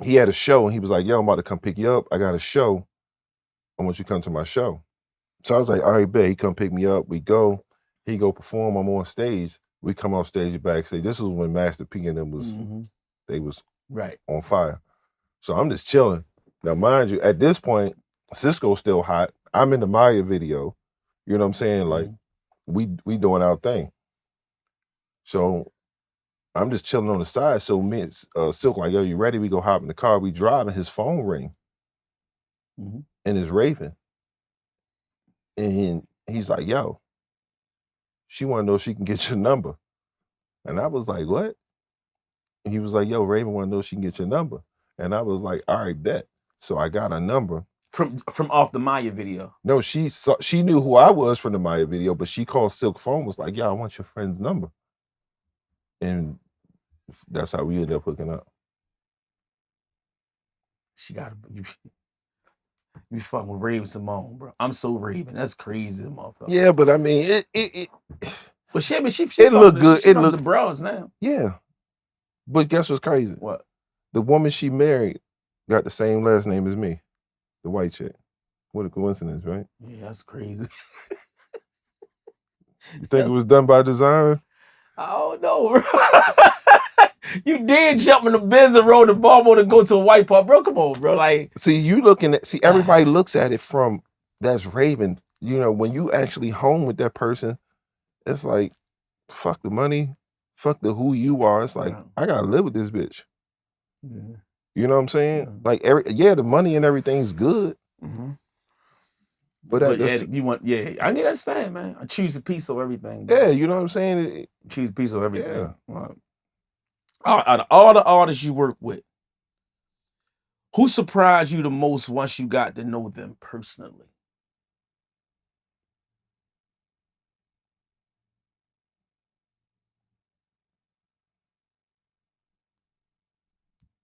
he had a show and he was like, yo, I'm about to come pick you up. I got a show. I want you to come to my show. So I was like, all right, bet. He come pick me up. We go. He go perform. I'm on stage. We come off stage backstage. This was when Master P and them was, they was
right
on fire. So I'm just chilling. Now, mind you, at this point, Sisqó's still hot. I'm in the Maya video. You know what I'm saying? Like, we doing our thing. So I'm just chilling on the side. So me and Silk like, yo, you ready? We go hop in the car. We drive and his phone ring. And it's Raven. And he's like, yo, she want to know if she can get your number. And I was like, what? And he was like, yo, Raven want to know if she can get your number. And I was like, all right, bet. So I got a number.
From off the Maya video?
No, she knew who I was from the Maya video, but she called Silk phone, was like, yeah, I want your friend's number. And that's how we ended up hooking up.
She got you fucking with Raven Symone, bro. I'm so Raven. That's crazy, motherfucker.
Yeah, but I mean, it
but she
it looked good.
It looked the bras now.
Yeah. But guess what's crazy?
What?
The woman she married got the same last name as me, the white chick. What a coincidence, right?
Yeah, that's crazy.
You think it was done by design?
I don't know, bro. You did jump in the Benz and rode the Baltimore to go to a white part, bro. Come on, bro. Like,
everybody looks at it from that's Raven. You know, when you actually home with that person, it's like, fuck the money, fuck the who you are. It's like, I gotta live with this bitch.
Yeah.
You know what I'm saying? Like, the money and everything's good. But
I understand, man. I choose a piece of everything.
Bro. Yeah, you know what I'm saying?
Choose a piece of everything.
Yeah.
Out of all the artists you work with, who surprised you the most once you got to know them personally?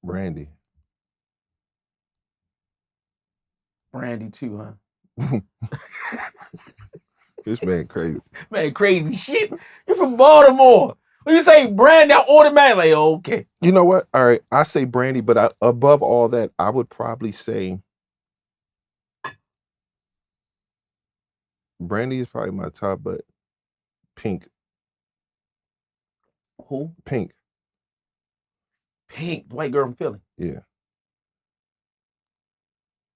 Brandy.
Brandy too, huh?
This man crazy.
Man, crazy shit. You're from Baltimore. When you say Brandy, I automatically, okay.
You know what? All right, I say Brandy, but above all that, I would probably say Brandy is probably my top, but Pink.
Who?
Pink.
Pink, white girl from Philly.
Yeah.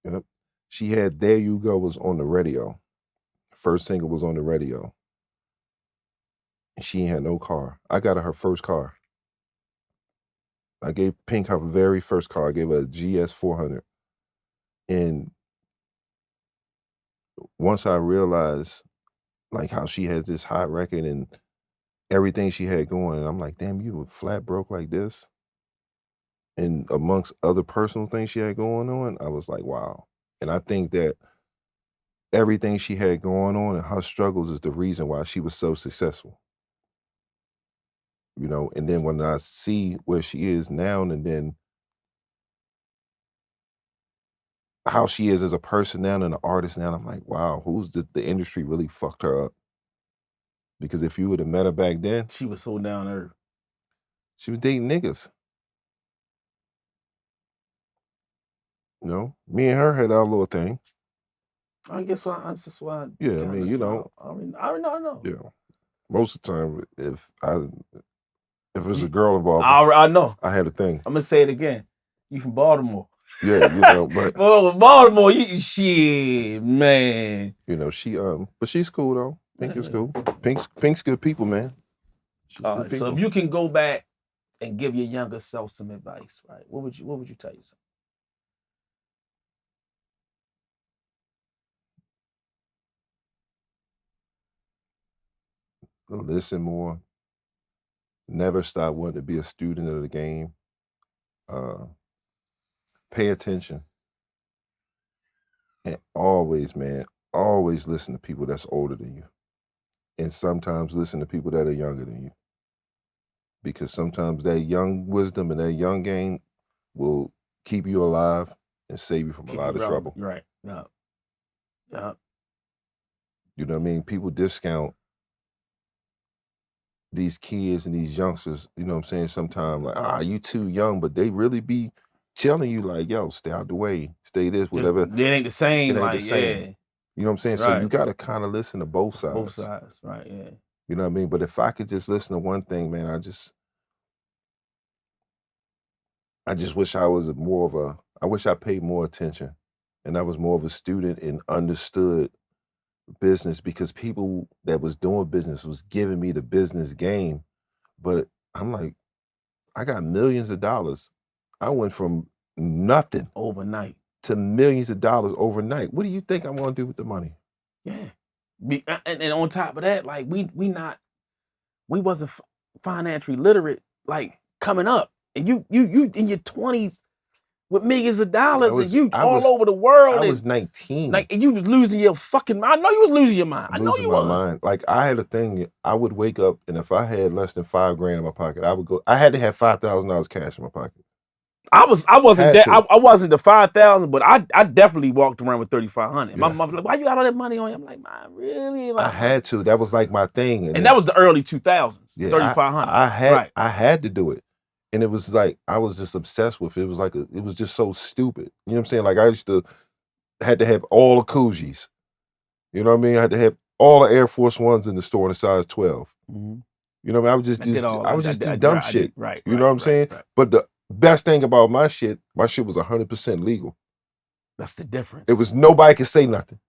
Yep. She had There You Go was on the radio. First single was on the radio. And she had no car. I got her first car. I gave Pink her very first car. I gave her a GS 400. And once I realized like how she had this hot record and everything she had going, and I'm like, damn, you were flat broke like this? And amongst other personal things she had going on, I was like, wow. And I think that everything she had going on and her struggles is the reason why she was so successful. You know, and then when I see where she is now and then how she is as a person now and an artist now, I'm like, wow, who's the industry really fucked her up? Because if you would have met her back then,
She was so down there.
she was dating niggas. You know, me and her had our little thing.
I guess why. That's just why.
Yeah, I mean, you know.
I know.
Yeah. Most of the time, if there's a girl involved,
I know.
I had a thing.
I'm gonna say it again. You from Baltimore?
Yeah, you know, but
Baltimore, you shit, man.
You know, but she's cool though. Pink is cool. Pink's good people, man.
All right, so if you can go back and give your younger self some advice, right? What would you tell yourself?
Listen more. Never stop wanting to be a student of the game. Pay attention. And always, man, always listen to people that's older than you. And sometimes listen to people that are younger than you. Because sometimes that young wisdom and that young game will keep you alive and save you from a lot of trouble.
Right. Yeah. Yeah.
You know what I mean? People discount these kids and these youngsters, you know what I'm saying? Sometimes like, you too young, but they really be telling you like, yo, stay out the way, stay this, whatever.
It ain't the same.
It ain't the same.
Yeah.
You know what I'm saying?
Right.
So you got to kind of listen to both sides.
Both sides, right, yeah.
You know what I mean? But if I could just listen to one thing, man, I just wish I was I wish I paid more attention and I was more of a student and understood business, because people that was doing business was giving me the business game. But I'm like, I got millions of dollars. I went from nothing
overnight
to millions of dollars overnight. What do you think I'm going to do with the money?
Yeah. And on top of that, like we wasn't financially literate like coming up. And you in your 20s with millions of dollars and you all over the world.
I was 19.
Like, and you was losing your fucking mind. I know you was losing your mind. I know you was.
Mind. Like, I had a thing, I would wake up and if I had less than $5,000 in my pocket, I had to have $5,000 cash in my pocket.
I wasn't the 5,000, but I definitely walked around with 3,500. My mom was like, why you got all that money on you? I'm like, man, really? Like,
I had to. That was like my thing.
And that was the early 2000s, 3,500.
I had to do it. And it was like, I was just obsessed with it. It was like, it was just so stupid. You know what I'm saying? Like, I had to have all the Coogis. You know what I mean? I had to have all the Air Force Ones in the store in a size 12.
Mm-hmm.
You know what I mean? I would just do dumb shit.
Right.
You know what I'm saying?
Right.
But the best thing about my shit was 100% legal.
That's the difference.
It was nobody could say nothing.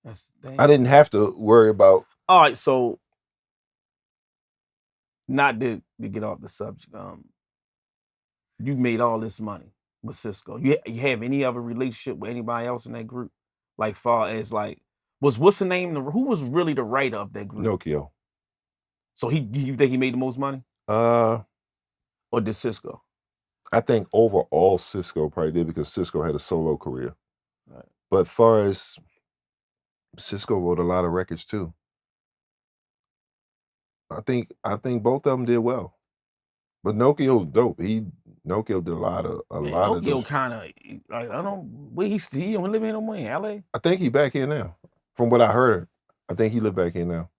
That's the thing.
I didn't have to worry about.
All right, so not to get off the subject. You made all this money with Sisqó. You have any other relationship with anybody else in that group? Like, far as like, what's the name? Who was really the writer of that group?
Nokia.
So you think he made the most money? Or did Sisqó?
I think overall Sisqó probably did, because Sisqó had a solo career.
Right.
But far as Sisqó wrote a lot of records too. I think both of them did well. But Nokio's dope. Nokio did a lot of
Nokio kind of, like, I don't, where he don't live in no more in LA?
I think he back here now. From what I heard, I think he live back here now.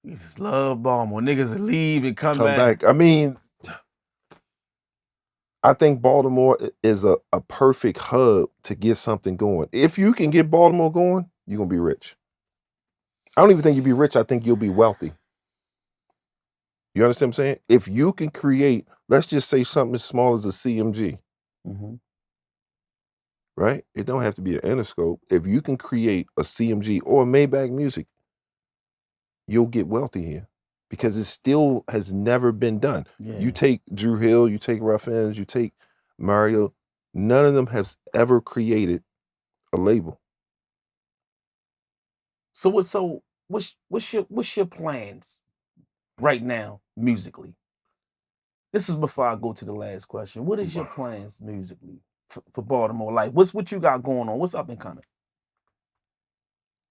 He just love Baltimore. Niggas that leave and come back.
I mean, I think Baltimore is a perfect hub to get something going. If you can get Baltimore going, you're going to be rich. I don't even think you'll be rich. I think you'll be wealthy. You understand what I'm saying? If you can create let's just say something as small as a CMG,
Mm-hmm.
right? It don't have to be an Interscope. If you can create a CMG or a Maybach Music, you'll get wealthy here because it still has never been done.
Yeah.
You take Dru Hill, you take Rough Ends, you take Mario, none of them has ever created a label.
So what's your plans right now musically? This is before I go to the last question. What is your plans musically for Baltimore? Like, what you got going on? What's up and coming?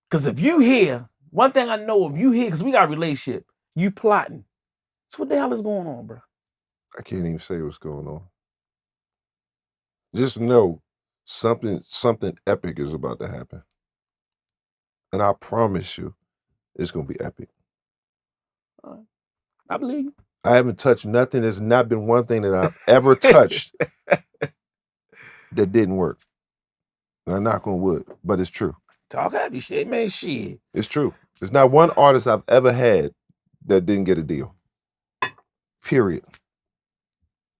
Because if you hear, one thing I know, if you hear, because we got a relationship, you plotting. So what the hell is going on, bro?
I can't even say what's going on. Just know something epic is about to happen. And I promise you, it's going to be epic.
I believe you.
I haven't touched nothing. There's not been one thing that I've ever touched that didn't work. And I'm not going to wood, but it's true.
Talk happy shit, man. Shit.
It's true. There's not one artist I've ever had that didn't get a deal. Period.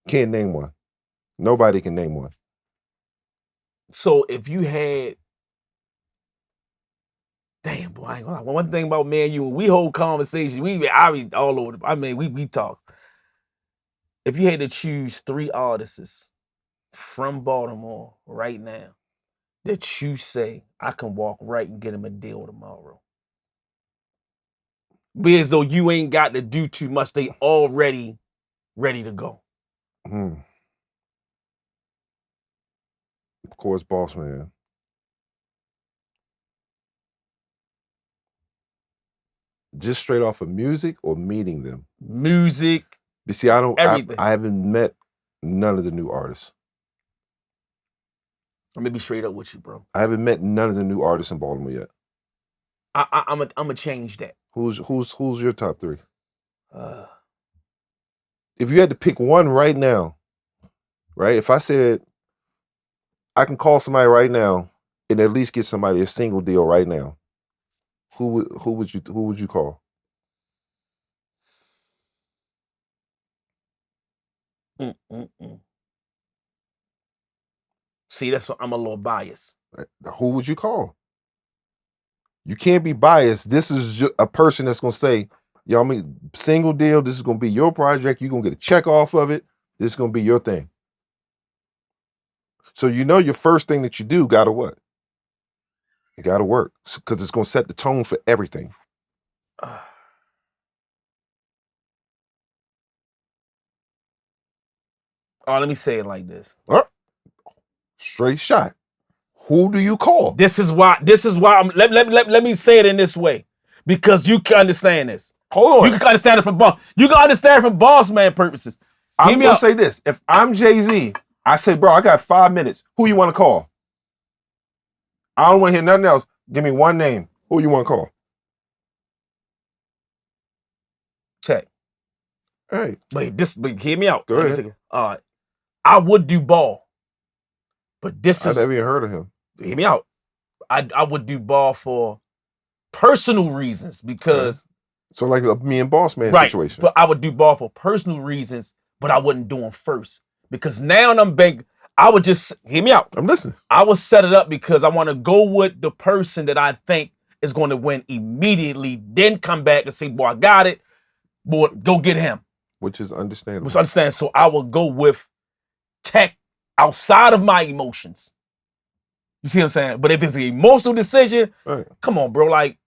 Can't name one. Nobody can name one.
So if you had, damn boy, I ain't gonna lie. One thing about me and you, we hold conversation. I be all over. We talk. If you had to choose 3 artists from Baltimore right now that you say I can walk right and get them a deal tomorrow, be as though you ain't got to do too much, they already ready to go.
Of course, Boss Man. Just straight off of music or meeting them?
Music.
You see,
everything.
I haven't met none of the new artists.
I'm gonna be straight up with you, bro.
I haven't met none of the new artists in Baltimore yet.
I'm gonna change that.
Who's your top 3? If you had to pick one right now, right? If I said I can call somebody right now and at least get somebody a single deal right now, who would you call?
See, that's what I'm a little biased.
Who would you call? You can't be biased. This is just a person that's gonna say, "Yo, I mean, single deal. This is gonna be your project. You're gonna get a check off of it. This is gonna be your thing." So you know your first thing that you do gotta what? It gotta work because it's gonna set the tone for everything.
Oh, let me say it like this.
Straight shot. Who do you call?
This is why let me say it in this way. Because you can understand this.
Hold on.
You can understand it from boss man purposes.
I'm gonna say this. If I'm Jay-Z, I say, bro, I got 5 minutes. Who you want to call? I don't want to hear nothing else. Give me one name. Who you want to call?
Check.
Hey.
But hear me out.
Go ahead.
All right. I would do Ball. But this is
I've never even heard of him.
Hear me out. I would do Ball for personal reasons because
so like me and Boss Man
right,
situation.
But I would do Ball for personal reasons, but I wouldn't do him first. Because now I'm big, I would just hear me out.
I'm listening.
I would set it up because I want to go with the person that I think is going to win immediately, then come back and say, boy, I got it. Boy, go get him.
Which is understandable.
So I will go with tech outside of my emotions. You see what I'm saying? But if it's an emotional decision, come on, bro. Like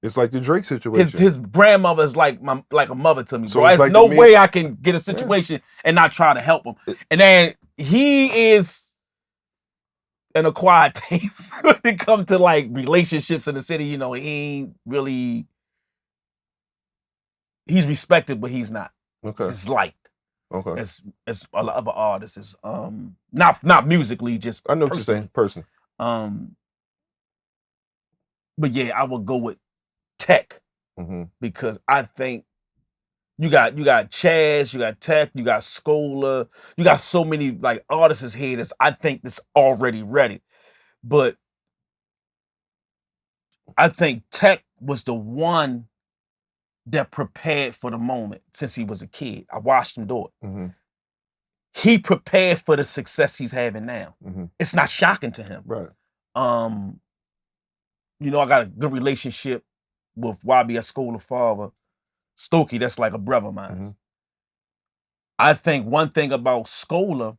it's like the Drake situation.
His grandmother is like a mother to me,
so
bro. There's
like
no way I can get a situation and not try to help him. And then he is an acquired taste when it comes to like relationships in the city. You know, he ain't really. He's respected, but he's not.
Okay.
It's liked.
Okay.
As a lot of other artists is not musically, just
I know what you're saying, personally.
But yeah, I would go with Tech because I think you got Chaz, you got Tech, you got Scola, you got so many like artists here that's I think that's already ready. But I think Tech was the one that prepared for the moment since he was a kid. I watched him do it. he prepared for the success he's having now.
Mhm.
It's not shocking to him.
Right.
You know, I got a good relationship with YBS School of Father, Stokey, that's like a brother of mine.
Mhm.
I think one thing about Scola,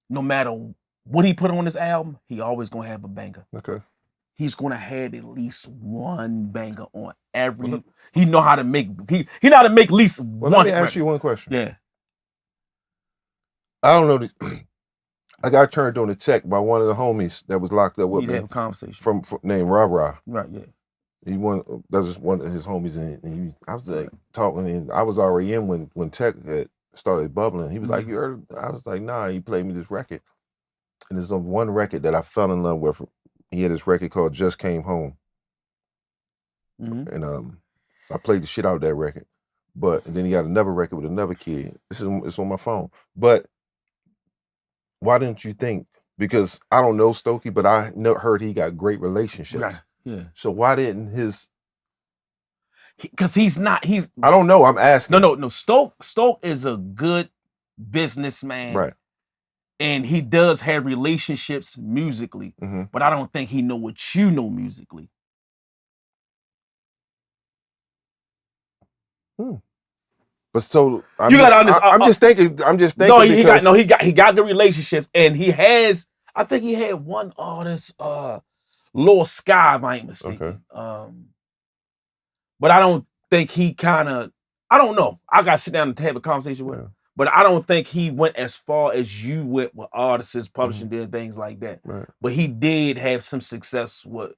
no matter what he put on his album, he always gonna have a banger.
Okay.
He's gonna have at least one banger on every. He know how to make. He know how to make at least one.
Let me ask you one question.
Yeah.
I don't know. I got turned on to tech by one of the homies that was locked up with
Need
me.
to have a conversation.
From named Ra.
Right. Yeah.
That's just one of his homies, and I was like talking, and I was already in when tech had started bubbling. He was like, "You heard?" I was like, "Nah." He played me this record, and there's one record that I fell in love with. He had this record called "Just Came Home," and I played the shit out of that record. But then he got another record with another kid. It's on my phone. But why didn't you think? Because I don't know Stokey, but I heard he got great relationships.
Right. Yeah.
So why didn't his?
Because he's not. He's.
I don't know. I'm asking.
No. Stoke is a good businessman.
Right.
And he does have relationships musically, but I don't think he know what you know musically.
But so
you gotta understand.
I'm just thinking.
No, he got the relationships, and he has. I think he had one artist, Lil Sky, if I ain't mistaken.
Okay.
But I don't think he kind of. I don't know. I got to sit down and have a conversation with him. But I don't think he went as far as you went with artists, publishing, did things like that.
Right.
But he did have some success with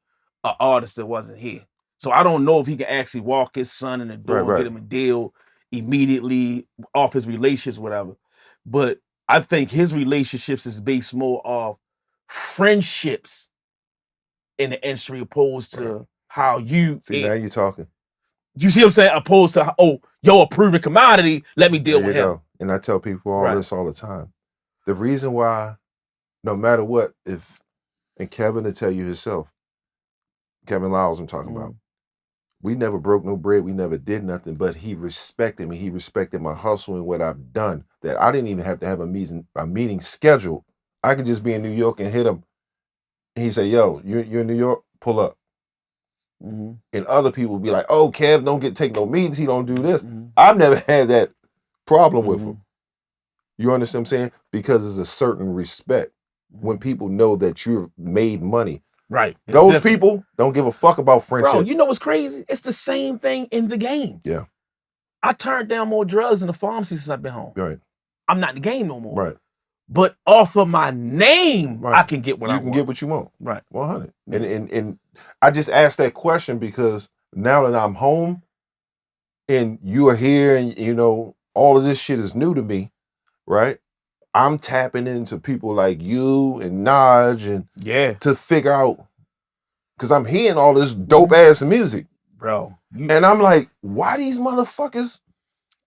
an artist that wasn't here. So I don't know if he can actually walk his son in the door and get him a deal immediately off his relationships, whatever. But I think his relationships is based more off friendships in the industry opposed to how you
see. Now you're talking.
You see what I'm saying? Opposed to a proven commodity. Let me deal with him.
Go. And I tell people this all the time. The reason why, no matter what, and Kevin will tell you himself, Kevin Lyles I'm talking about, we never broke no bread, we never did nothing, but he respected me. He respected my hustle and what I've done, that I didn't even have to have a meeting scheduled. I could just be in New York and hit him. And he say, "Yo, you're in New York, pull up." And other people be like, "Oh, Kev, don't take no meetings, he don't do this." I've never had that problem with him. You understand what I'm saying? Because there's a certain respect when people know that you've made money.
Right.
Those people don't give a fuck about friendship.
Bro, you know what's crazy? It's the same thing in the game.
Yeah.
I turned down more drugs in the pharmacy since I've been home.
Right.
I'm not in the game no more.
Right.
But off of my name, I can get what I want.
You can get what you want.
Right.
100. And I just asked that question because now that I'm home and you are here and, you know, all of this shit is new to me, right? I'm tapping into people like you and Naj and to figure out, because I'm hearing all this dope ass music.
Bro.
And I'm like, why these motherfuckers?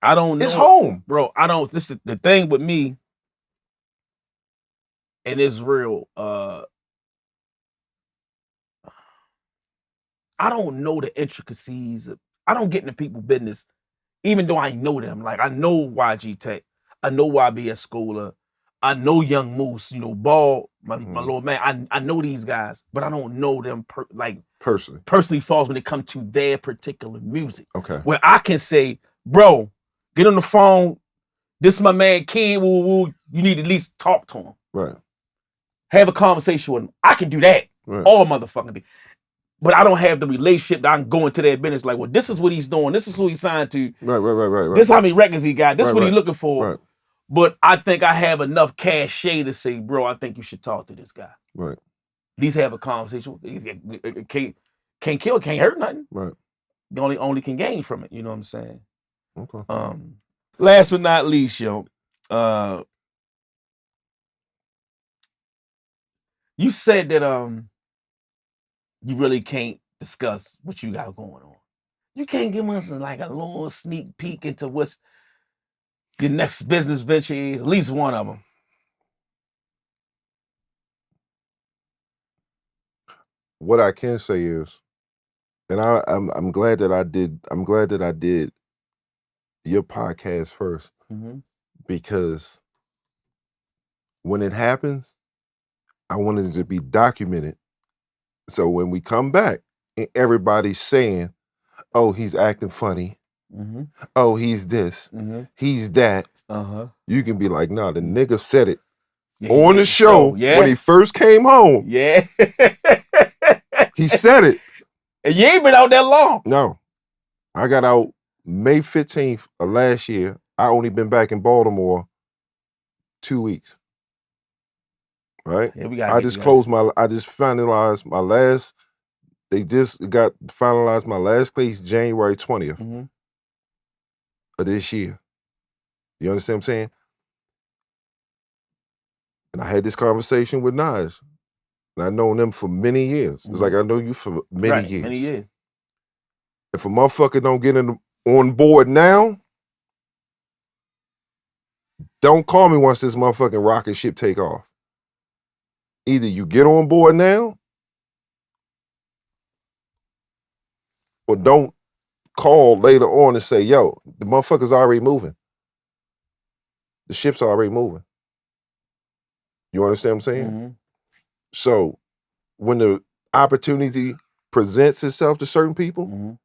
I don't know.
It's home.
Bro, this is the thing with me. And it's real. I don't know the intricacies. I don't get into people's business, even though I know them. Like, I know YG Tech. I know YBS Scholar. I know Young Moose, you know, Ball, my little man. I know these guys, but I don't know them personally falls when it comes to their particular music.
Okay.
Where I can say, bro, get on the phone. This is my man Ken. Woo. You need to at least talk to him.
Right.
Have a conversation with him. I can do that.
Right.
All motherfucking day. But I don't have the relationship that I can go into their business like, well, this is what he's doing. This is who he signed to.
Right.
This is how many records he got. This is what he's looking for.
Right.
But I think I have enough cachet to say, bro, I think you should talk to this guy.
Right.
At least have a conversation. Can't kill, can't hurt nothing.
Right.
You only can gain from it. You know what I'm saying?
Okay.
Last but not least, yo, you said that you really can't discuss what you got going on. You can't give us like a little sneak peek into what's your next business venture is, at least one of them.
What I can say is, and I'm glad that I did. I'm glad that I did your podcast first, because when it happens, I wanted it to be documented. So when we come back and everybody's saying, oh, he's acting funny.
Mm-hmm.
Oh, he's this.
Mm-hmm.
He's that.
Uh-huh.
You can be like, nah, the nigga said it
Yeah,
on the show when he first came home.
Yeah.
He said it.
And you ain't been out that long.
No. I got out May 15th of last year. I only been back in Baltimore 2 weeks. Right? I just finalized my last, they just got finalized my last case January 20th of this year. You understand what I'm saying? And I had this conversation with Nas. And I've known them for many years. It's like I know you for many years.
Many years.
If a motherfucker don't get on board now, don't call me once this motherfucking rocket ship take off. Either you get on board now, or don't call later on and say, yo, the motherfucker's already moving. The ship's already moving. You understand what I'm saying?
Mm-hmm.
So when the opportunity presents itself to certain people,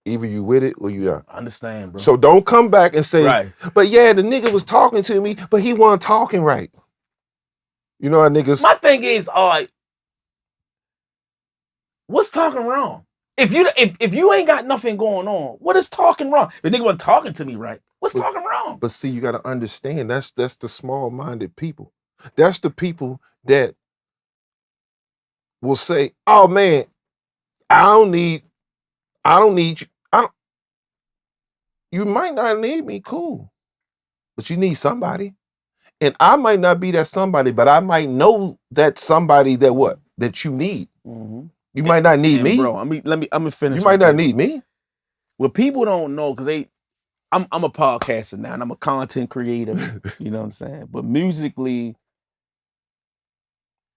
either you with it or you not.
I understand, bro.
So don't come back and say, but yeah, the nigga was talking to me, but he wasn't talking right. You know how niggas...
My thing is, all right, what's talking wrong? If you ain't got nothing going on, what is talking wrong? The nigga wasn't talking to me right. What's talking wrong?
But see, you got to understand, that's the small-minded people. That's the people that will say, oh man, I don't need you. You might not need me, cool. But you need somebody. And I might not be that somebody, but I might know that somebody that you need. You might not need me.
Bro, I'm gonna finish.
You might not need me.
What people don't know, because I'm a podcaster now and I'm a content creator. You know what I'm saying? But musically,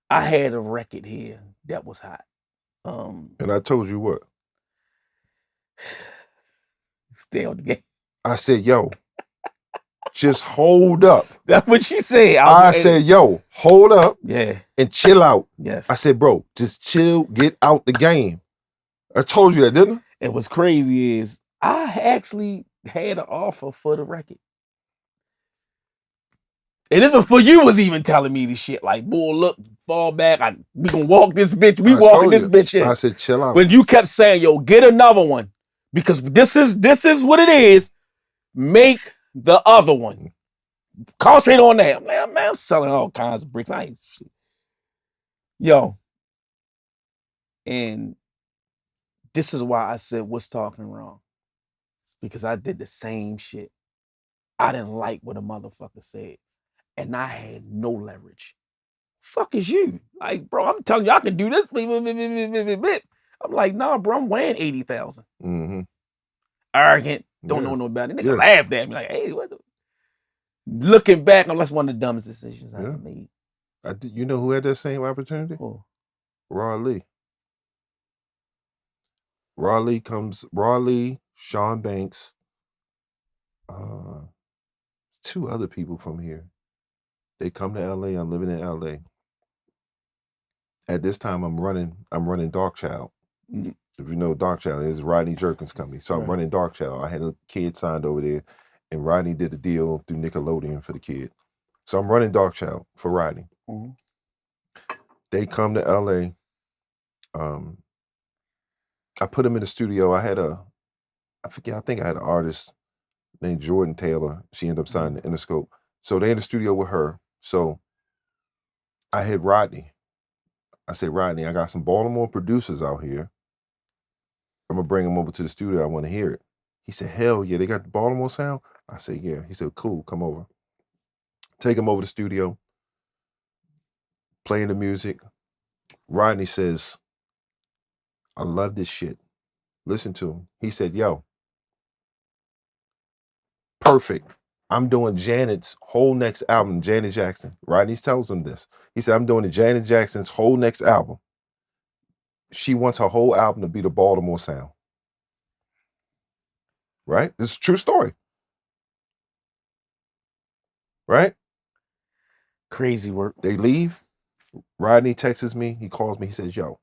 I had a record here that was hot.
And I told you what?
Stay on the game.
I said, yo, just hold up.
That's what you said.
I said, yo, hold up.
Yeah.
And chill out.
Yes.
I said, bro, just chill, get out the game. I told you that, didn't I?
And what's crazy is I actually had an offer for the record. And this before you was even telling me this shit. Like, boy, look, fall back. We gonna walk this bitch. We walking this bitch in.
I said, chill out.
When you kept saying, yo, get another one. Because this is what it is. Make the other one. Concentrate on that. Man, I'm selling all kinds of bricks. I ain't shit. Yo. And this is why I said, what's talking wrong? Because I did the same shit. I didn't like what a motherfucker said. And I had no leverage. Fuck is you? Like, bro, I'm telling you, I can do this. I'm like, nah, bro, I'm weighing 80,000. Arrogant, don't know nobody. Nigga laughed at me like, hey, what the... Looking back, that's one of the dumbest decisions I ever made.
You know who had that same opportunity?
Oh.
Raw Lee. Raw Lee, Sean Banks, two other people from here. They come to LA. I'm living in LA. At this time, I'm running Darkchild. If you know Darkchild, it's Rodney Jerkins' company. So I'm running Darkchild. I had a kid signed over there, and Rodney did a deal through Nickelodeon for the kid. So I'm running Darkchild for Rodney. They come to LA. I put them in the studio. I think I had an artist named Jordan Taylor. She ended up signing the Interscope. So they in the studio with her. So I hit Rodney. I said, Rodney, I got some Baltimore producers out here. I'm going to bring them over to the studio. I want to hear it. He said, hell yeah, they got the Baltimore sound? I said, yeah. He said, cool, come over. Take him over to the studio. Playing the music. Rodney says, I love this shit. Listen to him. He said, yo, perfect. I'm doing Janet's whole next album, Janet Jackson. Rodney tells him this. He said, I'm doing the Janet Jackson's whole next album. She wants her whole album to be the Baltimore sound. Right? This is a true story. right?
Crazy work.
They leave. Rodney texts me. He calls me. He says, yo,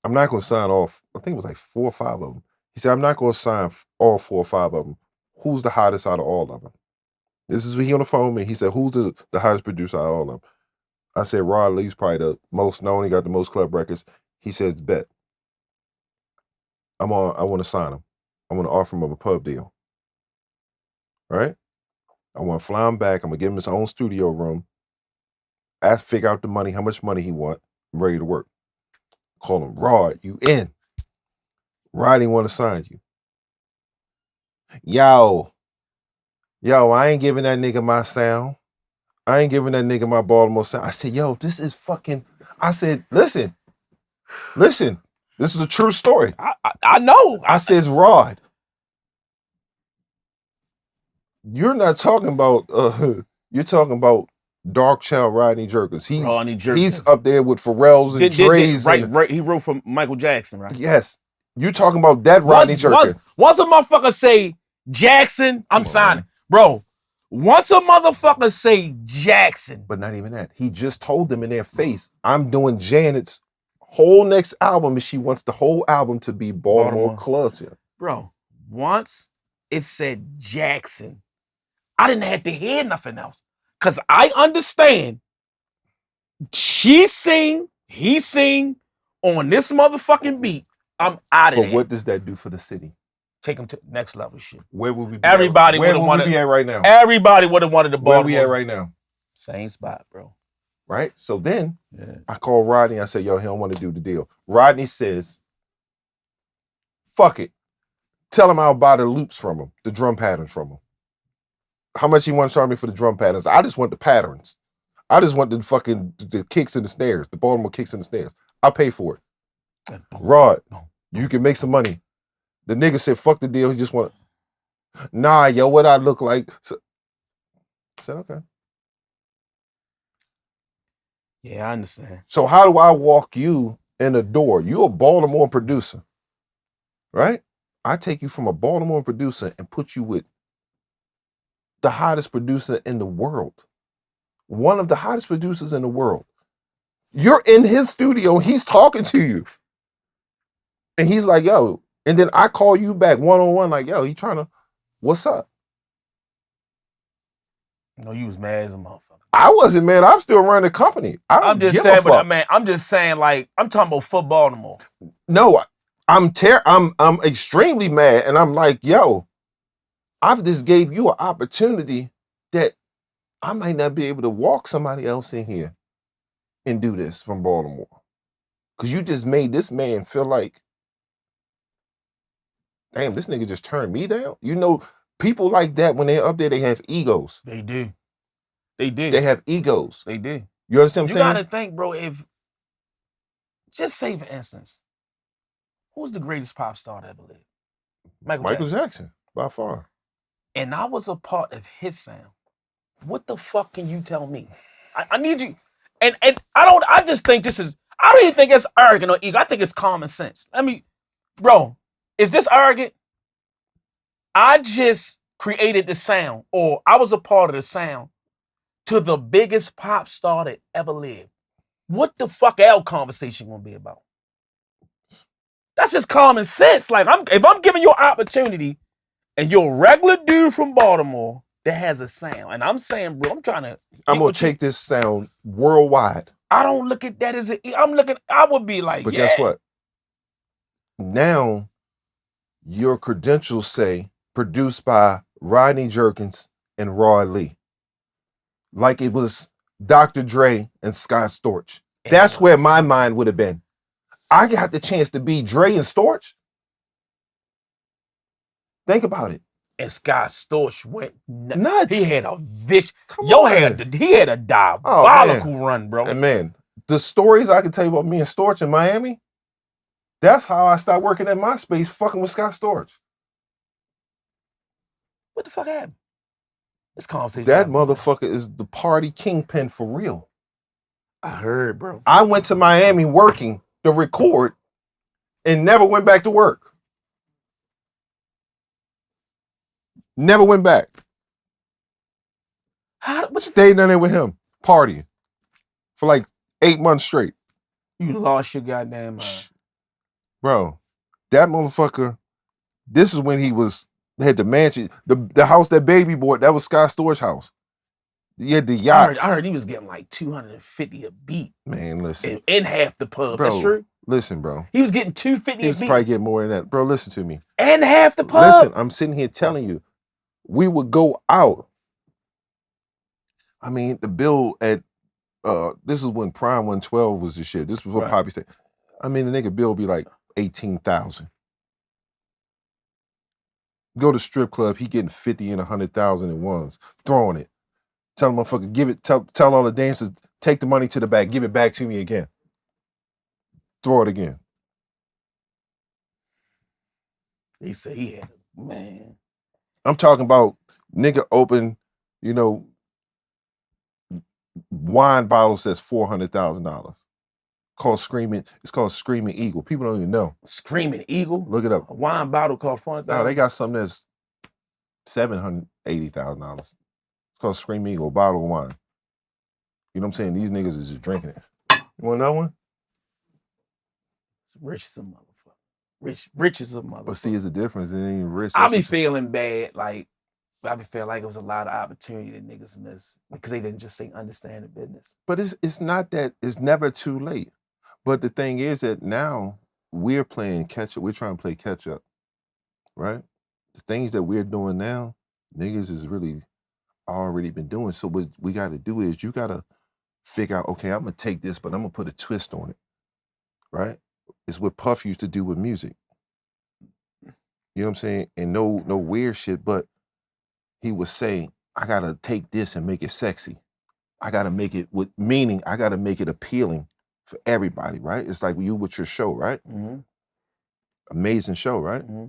I'm not going to sign off. I think it was like 4 or 5 of them. He said, I'm not going to sign all 4 or 5 of them. Who's the hottest out of all of them? This is what he on the phone with me. He said, who's the hottest producer out of all of them? I said, Rod Lee's probably the most known. He got the most club records. He says, bet. I want to sign him. I want to offer him a pub deal. Right? I want to fly him back. I'm going to give him his own studio room. Figure out the money, how much money he want. I'm ready to work. Call him, Rod, you in. Rod didn't want to sign you. Yo, I ain't giving that nigga my sound. I ain't giving that nigga my Baltimore sound. I said, yo, this is fucking, I said, listen, this is a true story.
I know.
I says, Rod, you're not talking about, you're talking about Dark Child Rodney Jerkins. He's up there with Pharrell's and Dre's.
Right. He wrote for Michael Jackson, right?
Yes. You talking about that Rodney Jerkins.
Once a motherfucker say Jackson, I'm signing. Bro, once a motherfucker say Jackson.
But not even that. He just told them in their face, I'm doing Janet's whole next album and she wants the whole album to be Baltimore clubs. Yeah.
Bro, once it said Jackson, I didn't have to hear nothing else. Because I understand she sing, he sing on this motherfucking beat. I'm out of there.
But what does that do for the city?
Take them to next level shit.
Where would we be?
Everybody would have wanted.
Where would we be at right now?
Everybody would have wanted the Baltimore.
Where we at right now?
Same spot, bro.
Right? So then I called Rodney. I said, yo, he don't want to do the deal. Rodney says, fuck it. Tell him I'll buy the loops from him, the drum patterns from him. How much he want to charge me for the drum patterns? I just want the patterns. I just want the kicks and the snares, the Baltimore kicks and the snares. I'll pay for it. Rod, you can make some money. The nigga said, fuck the deal. He just want, nah, yo, what I look like. So, I said, okay.
Yeah, I understand.
So how do I walk you in the door? You're a Baltimore producer, right? I take you from a Baltimore producer and put you with the hottest producer in the world. One of the hottest producers in the world. You're in his studio, he's talking to you. And he's like, yo, and then I call you back one-on-one like, yo, he trying to, what's up?
No, you was mad as a motherfucker.
I wasn't mad. I'm still running the company. I'm just saying,
but man, I'm just saying, like, I'm talking about football Baltimore.
No, I'm extremely mad, and I'm like, yo, I've just gave you an opportunity that I might not be able to walk somebody else in here and do this from Baltimore. Because you just made this man feel like, damn, this nigga just turned me down. You know, people like that, when they're up there, they have egos.
They do. They do.
They have egos.
They do.
You understand what I'm saying?
You gotta think, bro, just say for instance, who's the greatest pop star to ever live?
Michael Jackson, by far.
And I was a part of his sound. What the fuck can you tell me? I need you. And I just think I don't even think it's arrogant or ego. I think it's common sense. Bro, is this arrogant? I just created the sound, or I was a part of the sound to the biggest pop star that ever lived. What the fuck our conversation gonna be about? That's just common sense. Like, if I'm giving you an opportunity and you're a regular dude from Baltimore that has a sound, and I'm saying, bro, I'm gonna
take this sound worldwide.
I don't look at that as I would be like,
but guess what? Now, your credentials say produced by Rodney Jerkins and Rod Lee. Like it was Dr. Dre and Scott Storch. That's where my mind would have been. I got the chance to be Dre and Storch. Think about it.
And Scott Storch went
nuts.
He had a vicious. He had a diabolical run, bro.
And man, the stories I can tell you about me and Storch in Miami, that's how I started working at MySpace, fucking with Scott Storch.
What the fuck happened? This conversation.
That motherfucker is the party kingpin for real.
I heard, bro.
I went to Miami working to record and never went back to work. Never went back. Stayed down there with him, partying for like 8 months straight.
You lost your goddamn mind.
Bro, that motherfucker, this is when he had the mansion, the house that baby bought, that was Sky Storage house. He had the yachts.
I heard he was getting like 250 a beat.
Man, listen.
In half the pub.
Bro,
that's true.
Listen, bro.
He was getting 250 a beat.
He was probably getting more than that. Bro, listen to me.
And half the pub.
Listen, I'm sitting here telling you, we would go out. I mean, the bill at this is when Prime 112 was the shit. This was before Poppy said. I mean, the nigga bill be like 18,000. Go to strip club, he getting 50 and 100,000 at once, throwing it. Tell the motherfucker, give it, tell all the dancers, take the money to the back, give it back to me again. Throw it again.
He said he had, man.
I'm talking about nigga open, wine bottles that's $400,000. It's called Screaming Eagle. People don't even know.
Screaming Eagle?
Look it up.
A wine bottle cost $400,000?
No, they got something that's $780,000. It's called Screaming Eagle, a bottle of wine. You know what I'm saying? These niggas is just drinking it. You want another one?
It's rich as a motherfucker. Rich as a motherfucker.
But see, it's a difference. It ain't even rich.
I be feeling bad, I be feeling like it was a lot of opportunity that niggas missed because they didn't just understand the business.
But it's not that, it's never too late. But the thing is that now we're playing catch up. We're trying to play catch up, right? The things that we're doing now, niggas is really already been doing. So what we got to do is you got to figure out, okay, I'm going to take this, but I'm going to put a twist on it, right? It's what Puff used to do with music. You know what I'm saying? And no weird shit, but he would say, I got to take this and make it sexy. I got to make it with meaning. I got to make it appealing for everybody, right? It's like you with your show, right?
Mm-hmm.
Amazing show, right?
Mm-hmm.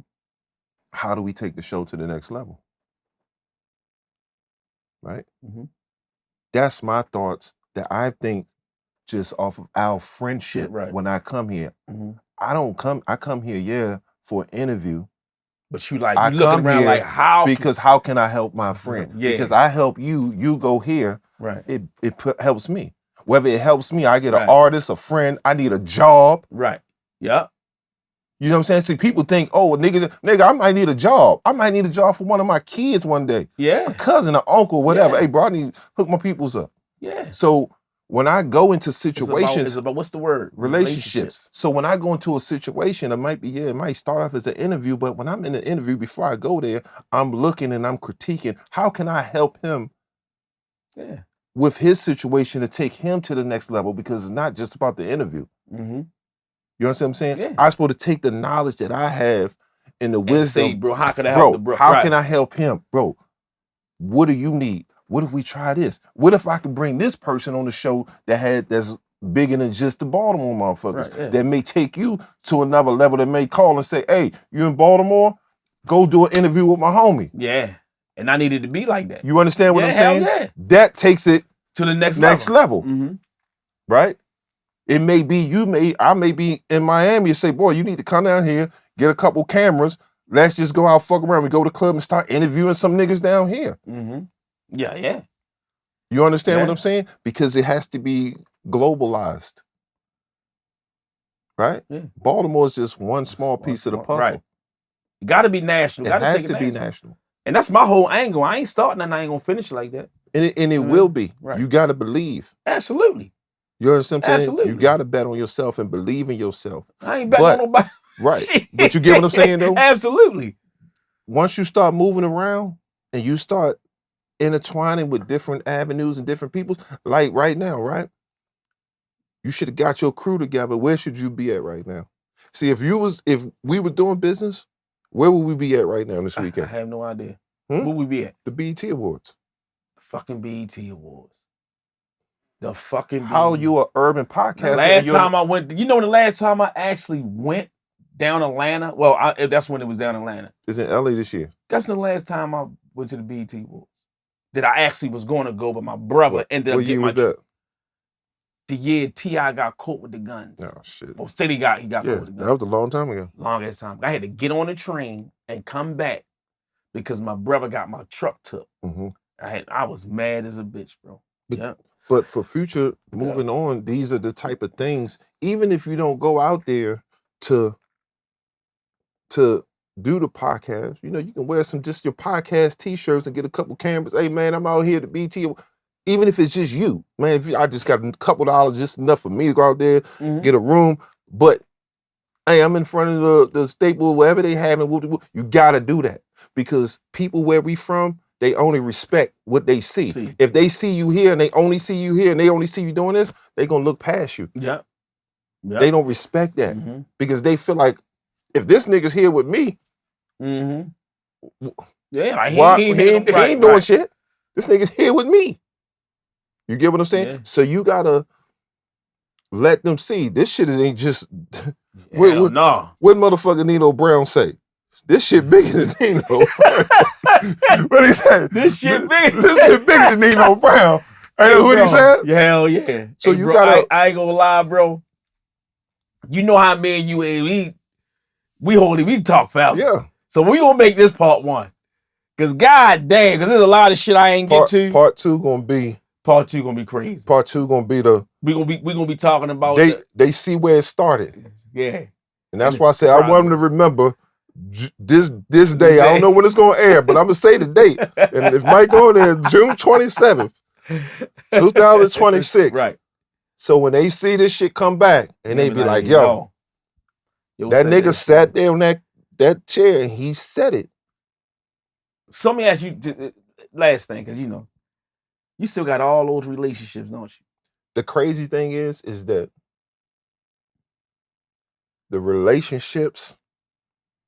How do we take the show to the next level? Right?
Mm-hmm.
That's my thoughts that I think just off of our friendship when I come here.
Mm-hmm.
I come here, for an interview.
But you looking around like how?
Because how can I help my friend?
Yeah.
Because I help you go here.
Right.
It helps me. Whether it helps me, I get an artist, a friend, I need a job.
Right. Yeah.
You know what I'm saying? See, people think, oh, nigga, I might need a job. I might need a job for one of my kids one day.
Yeah.
A cousin, an uncle, whatever.
Yeah.
Hey, bro, I need to hook my peoples up.
Yeah.
So when I go into situations,
it's about what's the word?
Relationships. So when I go into a situation, it might start off as an interview, but when I'm in an interview, before I go there, I'm looking and I'm critiquing. How can I help him with his situation to take him to the next level? Because it's not just about the interview.
Mm-hmm.
You understand what I'm saying?
Yeah.
I'm supposed to take the knowledge that I have and the wisdom.
Say, bro, how can I help the bro?
How can I help him? Bro, what do you need? What if we try this? What if I could bring this person on the show that's bigger than just the Baltimore motherfuckers that may take you to another level, that may call and say, hey, you in Baltimore? Go do an interview with my homie.
Yeah. And I needed to be like that.
You understand what I'm saying?
Yeah.
That takes it
to the next
level.
Mm-hmm.
Right? It may be I may be in Miami and say, boy, you need to come down here, get a couple cameras. Let's just go out, fuck around. We go to the club and start interviewing some niggas down here.
Mm-hmm. Yeah.
You understand what I'm saying? Because it has to be globalized. Right?
Yeah.
Baltimore is just one small piece of the puzzle.
Right. You got to be national.
It has to be national.
And that's my whole angle. I ain't starting and I ain't going to finish it like that.
And it will be.
Right.
You got to believe.
Absolutely.
You understand what I'm saying?
Absolutely.
You got to bet on yourself and believe in yourself.
I ain't betting on nobody.
Right. But you get what I'm saying, though?
Absolutely.
Once you start moving around and you start intertwining with different avenues and different people, like right now, right? You should have got your crew together. Where should you be at right now? See, if we were doing business, where would we be at right now this weekend?
I have no idea. Where would we be at?
The BET Awards.
The fucking BET Awards. The fucking
How
BET.
you an urban podcaster?
The last time I went, the last time I actually went down Atlanta? Well, that's when it was down Atlanta.
It's in LA this year.
That's the last time I went to the BET Awards. That I actually was going to go, but my brother ended up getting my trip. The year T.I. got caught with the guns.
Oh, shit.
Well, said he got caught with the guns.
That was a long time ago.
Long ass time. I had to get on a train and come back because my brother got my truck took.
Mm-hmm.
I was mad as a bitch, bro. Yeah.
But for future, moving on, these are the type of things, even if you don't go out there to do the podcast, you know, you can wear just your podcast t-shirts and get a couple cameras. Hey man, I'm out here to BT. Even if it's just you, man, if I just got a couple dollars, just enough for me to go out there, get a room. But hey, I'm in front of the Staple, wherever they have it, you gotta do that. Because people where we from, they only respect what they see. If they see you here and they only see you here and they only see you doing this, they gonna look past you.
Yeah.
They don't respect that because they feel like if this nigga's here with me,
yeah, like
he ain't doing shit. This nigga's here with me. You get what I'm saying? Yeah. So you gotta let them see this shit ain't just. What motherfucker Nino Brown say? This shit bigger than Nino. What he said?
This shit bigger.
This shit bigger than Nino Brown. Ain't that what he said?
Yeah, hell yeah.
So
hey,
you
bro,
gotta.
I ain't gonna lie, bro. You know how me and you we talk forever.
Yeah.
So we gonna make this part 1. Cause god damn, cause there's a lot of shit I ain't get to.
Part 2 gonna be.
Part 2 gonna be crazy.
Part 2 gonna be we
gonna be talking about
they see where it started.
Yeah.
And that's why I said I want them to remember this day. I don't know when it's gonna air, but I'm gonna say the date. And if Mike on there, June 27th, 2026.
Right.
So when they see this shit come back, and they be like, yo that nigga sat there on that chair and he said it.
So let me ask you last thing, because you know, you still got all those relationships, don't you?
The crazy thing is that the relationships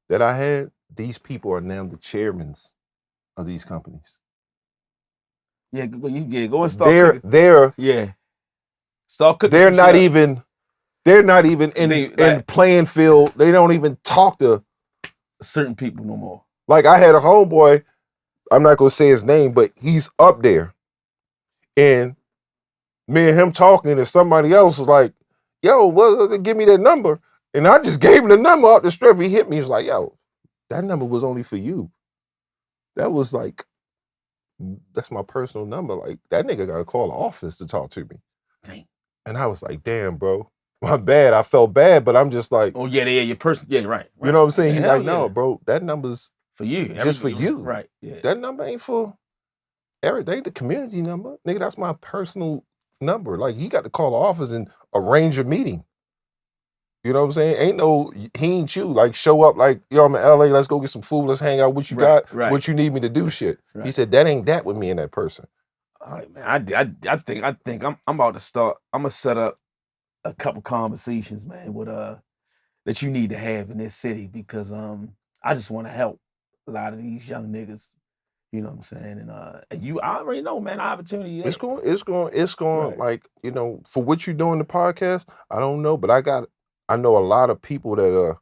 that I had, these people are now the chairmen of these companies.
Yeah, go and start.
They're
start cooking.
They're not even in playing field. They don't even talk to
certain people no more.
Like I had a homeboy, I'm not gonna say his name, but he's up there. And me and him talking, and somebody else was like, yo, give me that number. And I just gave him the number out the strip. He hit me. He was like, yo, that number was only for you. That was like, that's my personal number. Like, that nigga got to call the office to talk to me.
Dang.
And I was like, damn, bro. My bad. I felt bad, but I'm just like.
Oh, yeah, your person. Yeah, right.
You know what I'm saying? He's like, no, bro, that number's
for you.
Just for you.
Right. Yeah.
That number ain't for Eric. They ain't the community number. Nigga, that's my personal number. Like, you got to call the office and arrange a meeting. You know what I'm saying? He ain't you. Like, show up like, yo, I'm in LA, let's go get some food, let's hang out. What you got? What you need me to do shit. Right. He said, that ain't that with me and that person.
All right, man. I think I'm about to start. I'm gonna set up a couple conversations, man, with that you need to have in this city, because I just want to help a lot of these young niggas. You know what I'm saying? And you, I already know, man, opportunity.
It's going right. Like, you know, for what you doing the podcast, I don't know, but I know a lot of people that are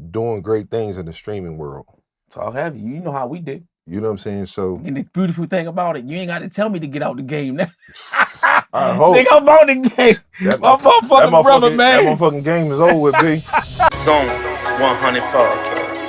doing great things in the streaming world.
So have you. You know how we do.
You know what I'm saying? So,
and the beautiful thing about it, you ain't got to tell me to get out the game now.
I hope.
Nigga, I'm out the game. My motherfucking brother, man.
That motherfucking game is over with, B.
Zone 100 podcast.